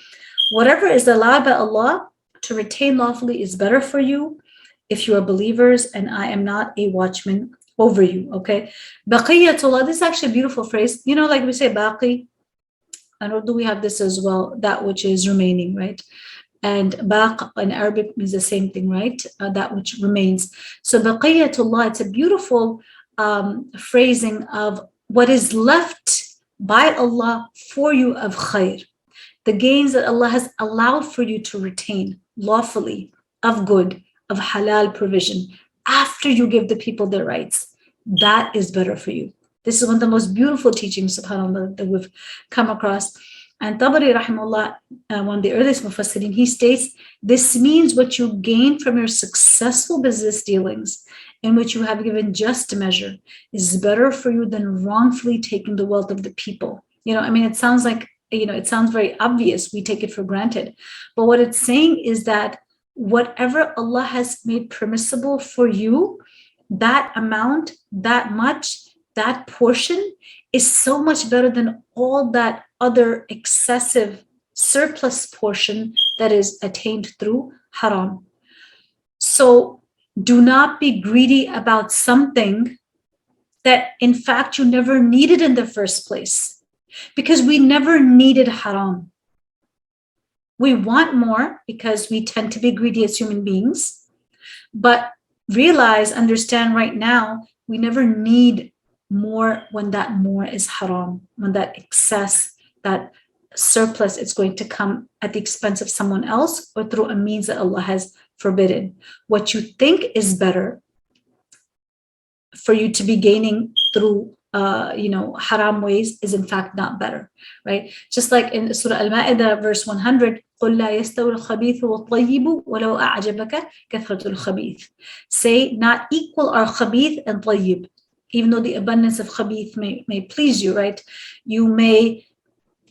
Whatever is allowed by Allah to retain lawfully is better for you if you are believers, and I am not a watchman over you. Okay, baqiyatullah, this is actually a beautiful phrase. Like we say baqi, and Urdu we have this as well, that which is remaining, right? And baq in Arabic means the same thing, right? That which remains. So baqiyatullah, it's a beautiful phrasing of what is left by Allah for you of khair, the gains that Allah has allowed for you to retain lawfully of good, of halal provision, after you give the people their rights. That is better for you. This is one of the most beautiful teachings, subhanAllah, that we've come across. And Tabari, rahimahullah, one of the earliest mufassirin, he states, this means what you gain from your successful business dealings, in which you have given just measure, is better for you than wrongfully taking the wealth of the people. It sounds like, it sounds very obvious. We take it for granted. But what it's saying is that whatever Allah has made permissible for you, that amount, that much, that portion is so much better than all that other excessive surplus portion that is attained through haram. So do not be greedy about something that in fact you never needed in the first place, because we never needed haram. We want more because we tend to be greedy as human beings, but understand right now, we never need more when that more is haram, when that excess, that surplus is going to come at the expense of someone else or through a means that Allah has forbidden. What you think is better for you to be gaining through haram ways is in fact not better, right? Just like in Surah Al-Ma'idah, verse 100, قُلْ لَا يَسْتَوِي الْخَبِيثُ وَالطَّيِّبُ وَلَوْ أَعْجَبَكَ كَثْرَةُ الْخَبِيثِ. Say, not equal are khabith and tayyib. Even though the abundance of khabith may please you, right? You may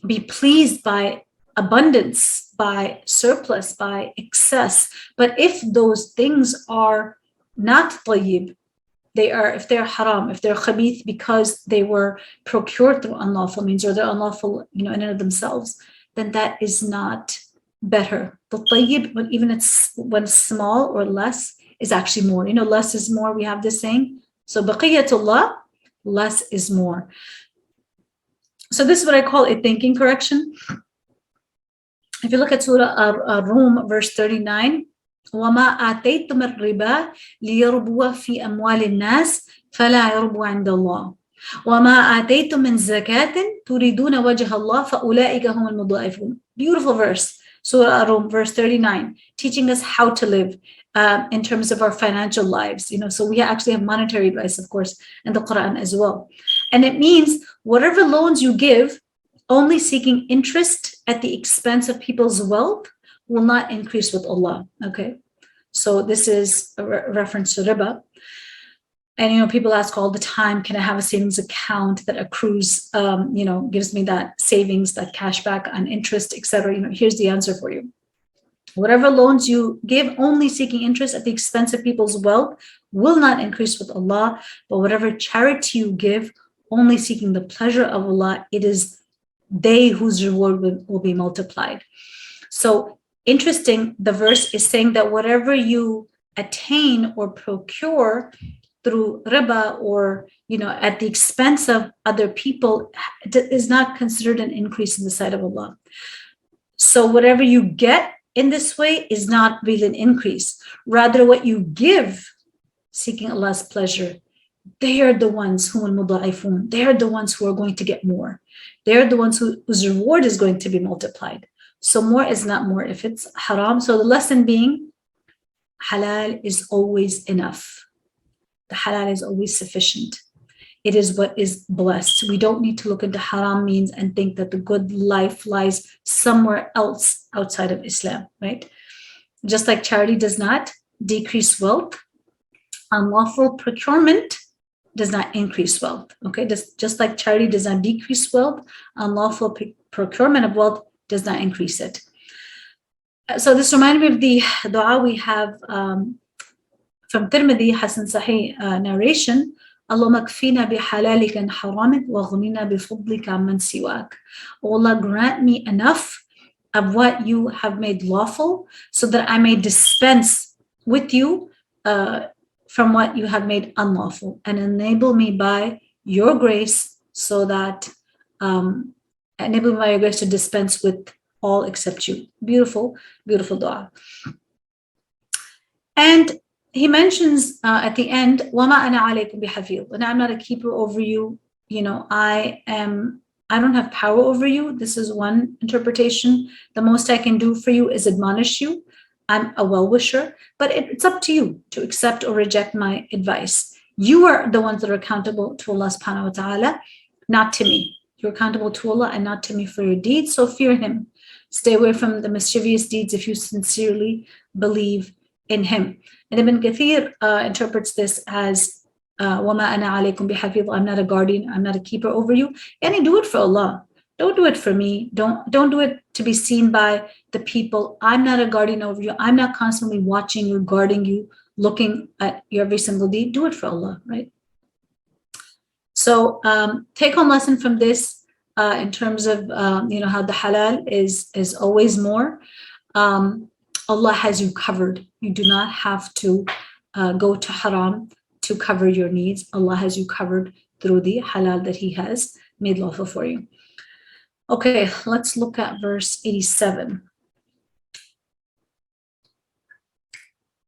be pleased by abundance, by surplus, by excess. But if those things are not tayyib, if they're haram, if they're khabith because they were procured through unlawful means, or they're unlawful, in and of themselves, then that is not better. The tayyib, even when small or less, is actually more. Less is more. We have this saying. So baqiyatullah, less is more. So this is what I call a thinking correction. If you look at Surah Rum, verse 39, وَمَا آتَيْتُمُ الرِّبَا لِيَرْبُوَ فِي أَمْوَالِ النَّاسِ فَلَا يَرْبُو عِنْدَ اللَّهِ وَمَا آتَيْتُم مِّن زَكَاةٍ تُرِيدُونَ وَجْهَ اللَّهِ فَأُولَٰئِكَ هُمُ الْمُضَاعِفُونَ. Beautiful verse, Surah Rum, verse 39, teaching us how to live in terms of our financial lives. So we actually have monetary advice, of course, in the Quran as well. And it means whatever loans you give, only seeking interest at the expense of people's wealth, will not increase with Allah. Okay, so this is a reference to riba. And people ask all the time, can I have a savings account that accrues, gives me that savings, that cash back on interest, etc. Here's the answer for you. Whatever loans you give, only seeking interest at the expense of people's wealth, will not increase with Allah. But whatever charity you give, only seeking the pleasure of Allah, it is they whose reward will be multiplied. So interesting, the verse is saying that whatever you attain or procure through riba or at the expense of other people is not considered an increase in the sight of Allah. So whatever you get in this way is not really an increase. Rather, what you give seeking Allah's pleasure, they are the ones who al-muda'ifun, they are the ones who are going to get more. They're the ones whose reward is going to be multiplied. So more is not more if it's haram. So the lesson being, halal is always enough. The halal is always sufficient. It is what is blessed. We don't need to look into haram means and think that the good life lies somewhere else outside of Islam, right? Just like charity does not decrease wealth, unlawful procurement does not increase wealth, okay? Just like charity does not decrease wealth, unlawful procurement of wealth does not increase it. So this reminded me of the dua we have from Tirmidhi, Hasan Sahih narration, Allahumma kfina bihalalika and haramik wa ghunina bifadlika amman siwak. Oh Allah, grant me enough of what you have made lawful so that I may dispense with you from what you have made unlawful, and enable me by your grace so that enable me by your grace to dispense with all except you. Beautiful, beautiful dua. And he mentions at the end, وَمَا أَنَا عَلَيْكُمْ بِحَفِيظٍ. And I'm not a keeper over you. I don't have power over you. This is one interpretation. The most I can do for you is admonish you. I'm a well-wisher, but it's up to you to accept or reject my advice. You are the ones that are accountable to Allah subhanahu wa ta'ala, not to me. You're accountable to Allah and not to me for your deeds. So fear Him. Stay away from the mischievous deeds if you sincerely believe in Him. And Ibn Kathir interprets this as وَمَا أَنَا عَلَيْكُمْ بِحَفِيظٍ. I'm not a guardian, I'm not a keeper over you. And do it for Allah. Don't do it for me. Don't do it to be seen by the people. I'm not a guardian over you. I'm not constantly watching you, guarding you, looking at your every single deed. Do it for Allah, right? So take home lesson from this in terms of how the halal is always more. Allah has you covered. You do not have to go to haram to cover your needs. Allah has you covered through the halal that He has made lawful for you. Okay, let's look at verse 87.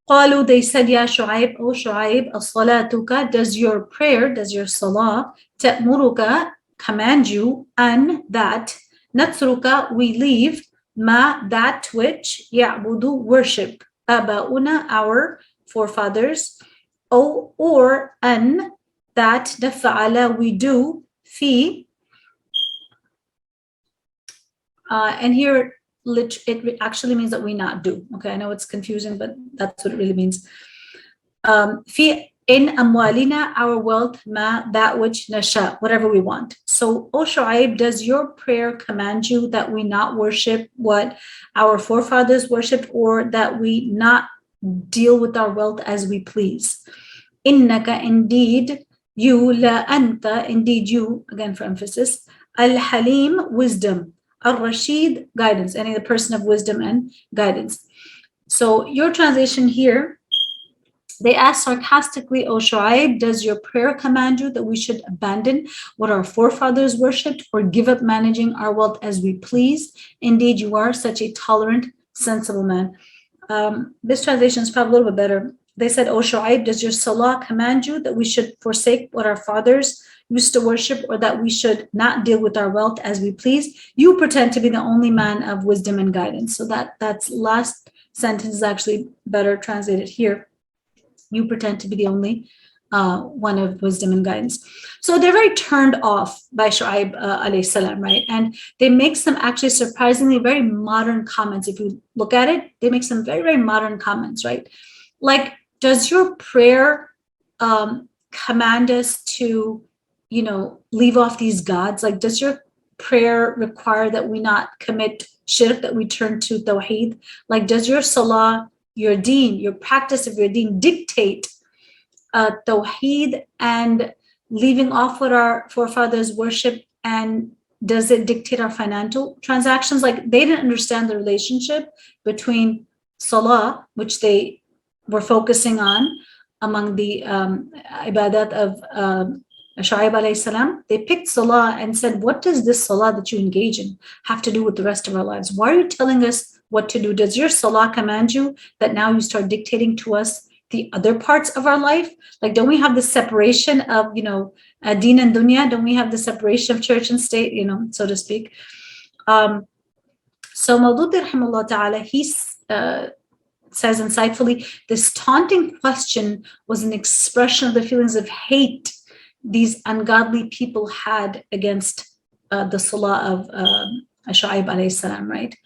قالوا, they said, Ya Shu'aib, O Shu'aib, as-salatuka, does your prayer, does your salah, ta'muruka, command you, an, that, natruka, we leave, ma, that which, ya'budu, worship, aba'una, our forefathers, or an, that, nafa'ala, we do, fi, and here it actually means that we not do. Okay, I know it's confusing, but that's what it really means. Fi in amwalina, our wealth, ma, that which nasha, whatever we want. So, O Shu'aib, does your prayer command you that we not worship what our forefathers worshipped, or that we not deal with our wealth as we please? Innaka, indeed you, la anta, indeed you, again for emphasis, al-halim, wisdom, al-rashid, guidance, any the person of wisdom and guidance. So your translation here, they ask sarcastically, O Shu'aib, does your prayer command you that we should abandon what our forefathers worshipped or give up managing our wealth as we please? Indeed, you are such a tolerant, sensible man. This translation is probably a little bit better. They said, O Shu'aib, does your salah command you that we should forsake what our fathers used to worship, or that we should not deal with our wealth as we please? You pretend to be the only man of wisdom and guidance. So that's last sentence is actually better translated here. You pretend to be the only one of wisdom and guidance. So they're very turned off by Shu'aib alayhi salam, right? And they make some actually surprisingly very modern comments. If you look at it, they make some very, very modern comments, right? Like, does your prayer command us to, leave off these gods? Like, does your prayer require that we not commit shirk, that we turn to tawheed? Like, does your salah, your deen, your practice of your deen dictate tawheed and leaving off what our forefathers worship? And does it dictate our financial transactions? Like, they didn't understand the relationship between salah, which they were focusing on among the ibadat of Shu'aib alayhi salam. They picked salah and said, what does this salah that you engage in have to do with the rest of our lives? Why are you telling us what to do? Does your salah command you that now you start dictating to us the other parts of our life? Like, don't we have the separation of, deen and dunya? Don't we have the separation of church and state, so to speak? So Mawdud rahimahullah ta'ala, he says insightfully, this taunting question was an expression of the feelings of hate these ungodly people had against the salah of Shu'aib alayhi salam, right?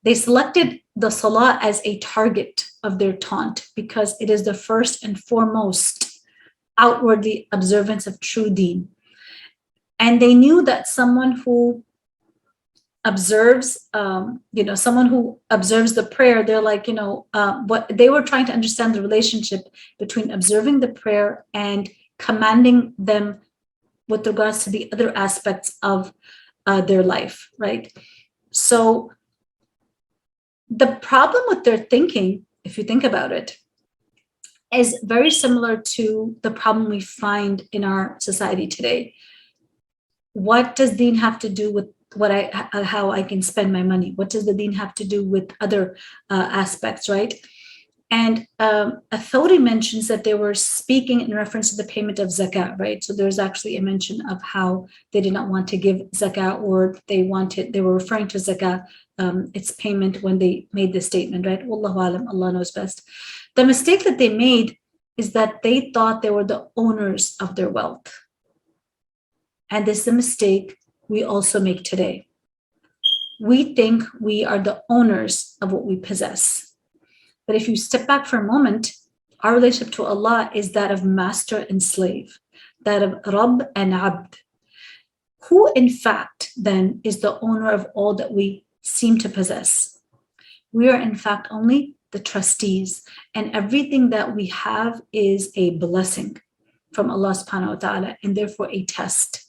They selected the salah as a target of their taunt because it is the first and foremost outwardly observance of true deen. And they knew that someone who observes, someone who observes the prayer, they're like, what they were trying to understand the relationship between observing the prayer and commanding them with regards to the other aspects of their life, right? So the problem with their thinking, if you think about it, is very similar to the problem we find in our society today. What does deen have to do with how I can spend my money? What does the deen have to do with other aspects, right? And Thawri mentions that they were speaking in reference to the payment of zakah, right? So there's actually a mention of how they did not want to give zakah, or they were referring to zakah, its payment, when they made this statement, right? Wallahu alam, Allah knows best. The mistake that they made is that they thought they were the owners of their wealth. And this is a mistake we also make today. We think we are the owners of what we possess. But if you step back for a moment, our relationship to Allah is that of master and slave, that of Rabb and Abd. Who, in fact, then is the owner of all that we seem to possess? We are, in fact, only the trustees, and everything that we have is a blessing from Allah subhanahu wa ta'ala, and therefore a test.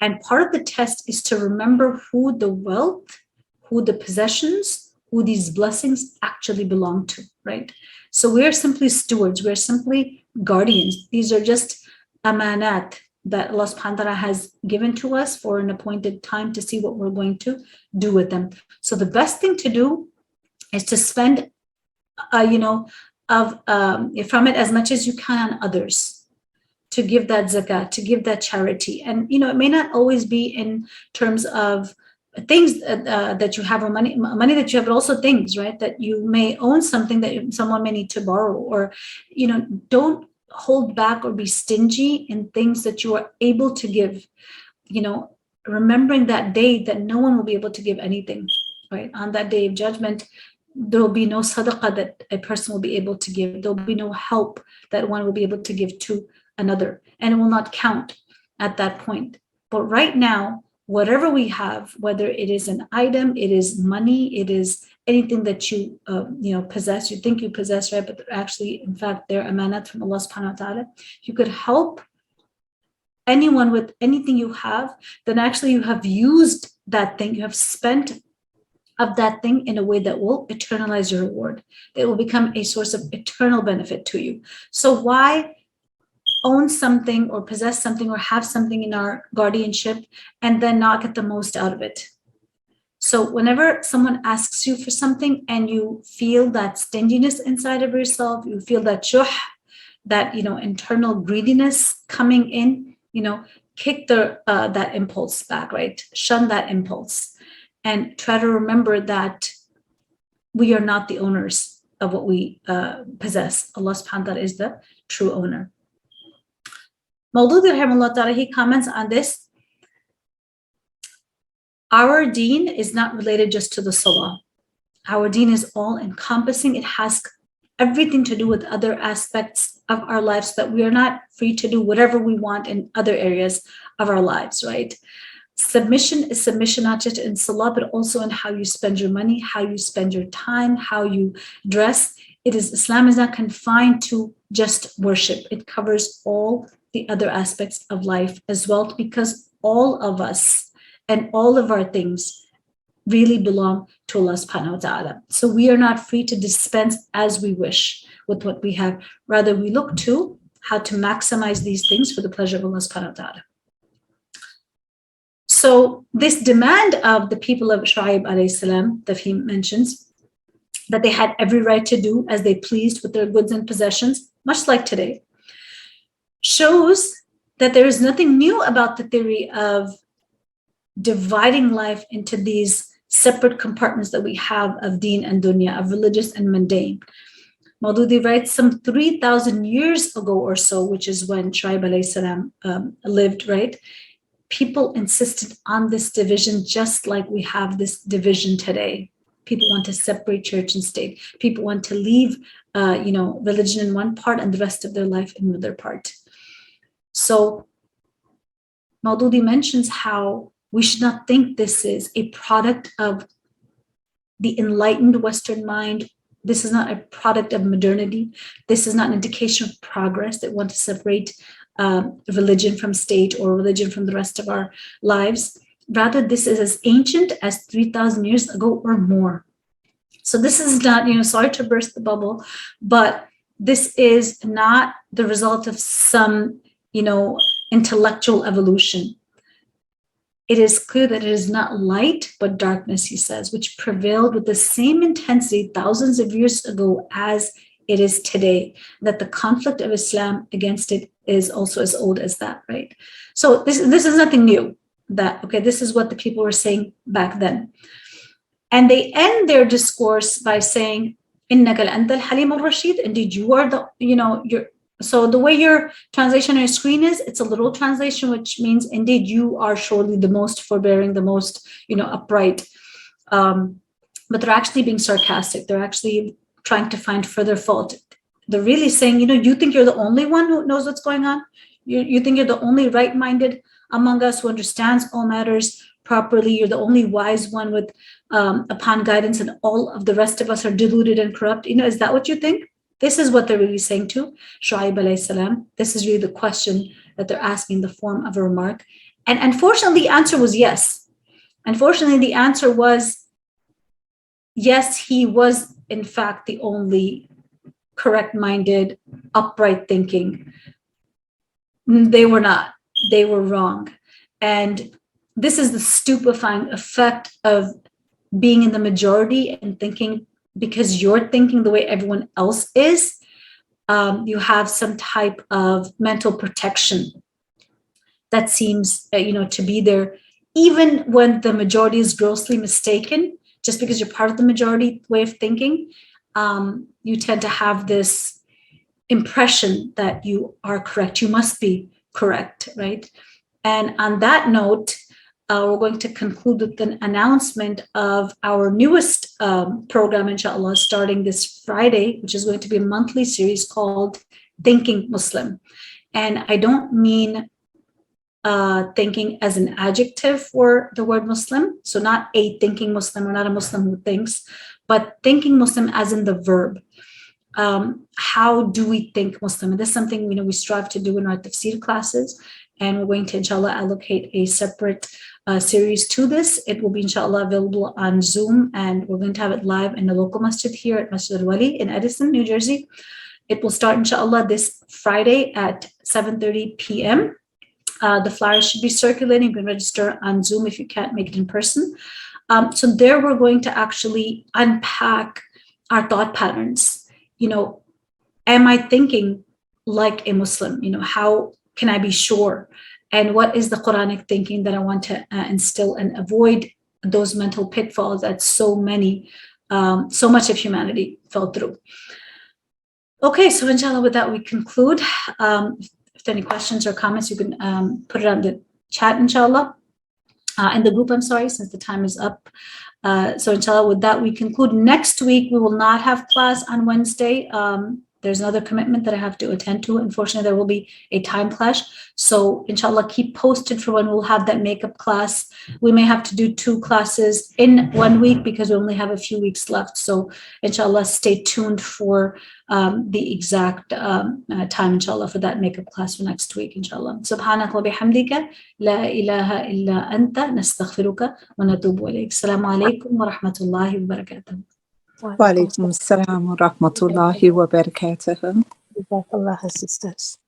And part of the test is to remember who the wealth, who the possessions, who these blessings actually belong to, right? So we are simply stewards, we are simply guardians. These are just amanat that Allah subhanahu wa ta'ala has given to us for an appointed time to see what we're going to do with them. So the best thing to do is to spend, from it as much as you can on others, to give that zakat, to give that charity. And, it may not always be in terms of things that you have, or money that you have, but also things, right? That you may own something that someone may need to borrow, or, don't hold back or be stingy in things that you are able to give, remembering that day that no one will be able to give anything, right? On that day of judgment, there will be no sadaqah that a person will be able to give. There will be no help that one will be able to give to another, and it will not count at that point. But right now, whatever we have, whether it is an item, it is money, it is anything that you possess, you think you possess, right? But actually, in fact, they're amanat from Allah subhanahu wa ta'ala. If you could help anyone with anything you have, then actually you have used that thing, you have spent of that thing in a way that will eternalize your reward. That will become a source of eternal benefit to you. So why own something or possess something or have something in our guardianship and then not get the most out of it? So whenever someone asks you for something and you feel that stinginess inside of yourself, you feel that shuh, that internal greediness coming in, kick that impulse back, right? Shun that impulse and try to remember that we are not the owners of what we possess. Allah subhanahu wa ta'ala is the true owner. Maududi rahimahullah ta'ala, he comments on this. Our deen is not related just to the salah. Our deen is all encompassing. It has everything to do with other aspects of our lives, so that we are not free to do whatever we want in other areas of our lives, right? Submission is submission, not just in salah, but also in how you spend your money, how you spend your time, how you dress. Islam is not confined to just worship. It covers all the other aspects of life as well, because all of us and all of our things really belong to Allah subhanahu wa ta'ala. So we are not free to dispense as we wish with what we have. Rather, we look to how to maximize these things for the pleasure of Allah subhanahu wa ta'ala. So this demand of the people of Shu'aib alayhi salam that he mentions, that they had every right to do as they pleased with their goods and possessions, much like today, shows that there is nothing new about the theory of dividing life into these separate compartments that we have of deen and dunya, of religious and mundane. Maududi writes some 3,000 years ago or so, which is when Shu'aib alayhi salam lived, right? People insisted on this division just like we have this division today. People want to separate church and state. People want to leave, religion in one part and the rest of their life in another part. So Maududi mentions how we should not think this is a product of the enlightened Western mind. This is not a product of modernity. This is not an indication of progress that want to separate religion from state or religion from the rest of our lives. Rather, this is as ancient as 3,000 years ago or more. So this is not, sorry to burst the bubble, but this is not the result of some, intellectual evolution. It is clear that it is not light, but darkness, he says, which prevailed with the same intensity thousands of years ago as it is today, that the conflict of Islam against it is also as old as that, right? So this is nothing new. This is what the people were saying back then. And they end their discourse by saying, إِنَّكَ لَأَنْتَ الْحَلِيمُ الرَّشِيدُ, indeed you are the, you're So the way your translation on your screen is, it's a literal translation, which means indeed you are surely the most forbearing, the most, upright. But they're actually being sarcastic. They're actually trying to find further fault. They're really saying, you think you're the only one who knows what's going on? You think you're the only right-minded among us who understands all matters properly. You're the only wise one with upon guidance, and all of the rest of us are deluded and corrupt. Is that what you think? This is what they're really saying to Shu'aib alayhi salam. This is really the question that they're asking in the form of a remark. And unfortunately, the answer was yes. Unfortunately, the answer was yes, he was in fact the only correct-minded, upright thinking. They were not. They were wrong. And this is the stupefying effect of being in the majority and thinking, because you're thinking the way everyone else is, you have some type of mental protection that seems, to be there, even when the majority is grossly mistaken. Just because you're part of the majority way of thinking, you tend to have this impression that you are correct. You must be correct, right? And on that note, we're going to conclude with an announcement of our newest program, inshallah, starting this Friday, which is going to be a monthly series called Thinking Muslim. And I don't mean thinking as an adjective for the word Muslim. So not a thinking Muslim, or not a Muslim who thinks, but thinking Muslim as in the verb. How do we think Muslim? And this is something we strive to do in our tafsir classes. And we're going to, inshallah, allocate a separate series to this. It will be, inshallah, available on Zoom, and we're going to have it live in the local masjid here at Masjid al-Wali in Edison, New Jersey. It will start, inshallah, this Friday at 7:30 p.m. The flyers should be circulating. You can register on Zoom if you can't make it in person. So there we're going to actually unpack our thought patterns. Am I thinking like a Muslim? How can I be sure? And what is the Quranic thinking that I want to instill and avoid those mental pitfalls that so much of humanity fell through? Okay, so inshallah, with that, we conclude. If there are any questions or comments, you can put it on the chat, inshallah, in the group, I'm sorry, since the time is up. So inshallah, with that, we conclude. Next week, we will not have class on Wednesday. There's another commitment that I have to attend to. Unfortunately, there will be a time clash. So inshallah, keep posted for when we'll have that makeup class. We may have to do 2 classes in 1 week because we only have a few weeks left. So inshallah, stay tuned for the exact time, inshallah, for that makeup class for next week, inshallah. Subhanak wa bihamdika, la ilaha illa anta, nastaghfiruka wa natubu ilayk. Assalamu alaikum wa rahmatullahi wa barakatuh. Wa alaikum assalam wa rahmatullahi wa barakatuh. Jazakallah, sisters.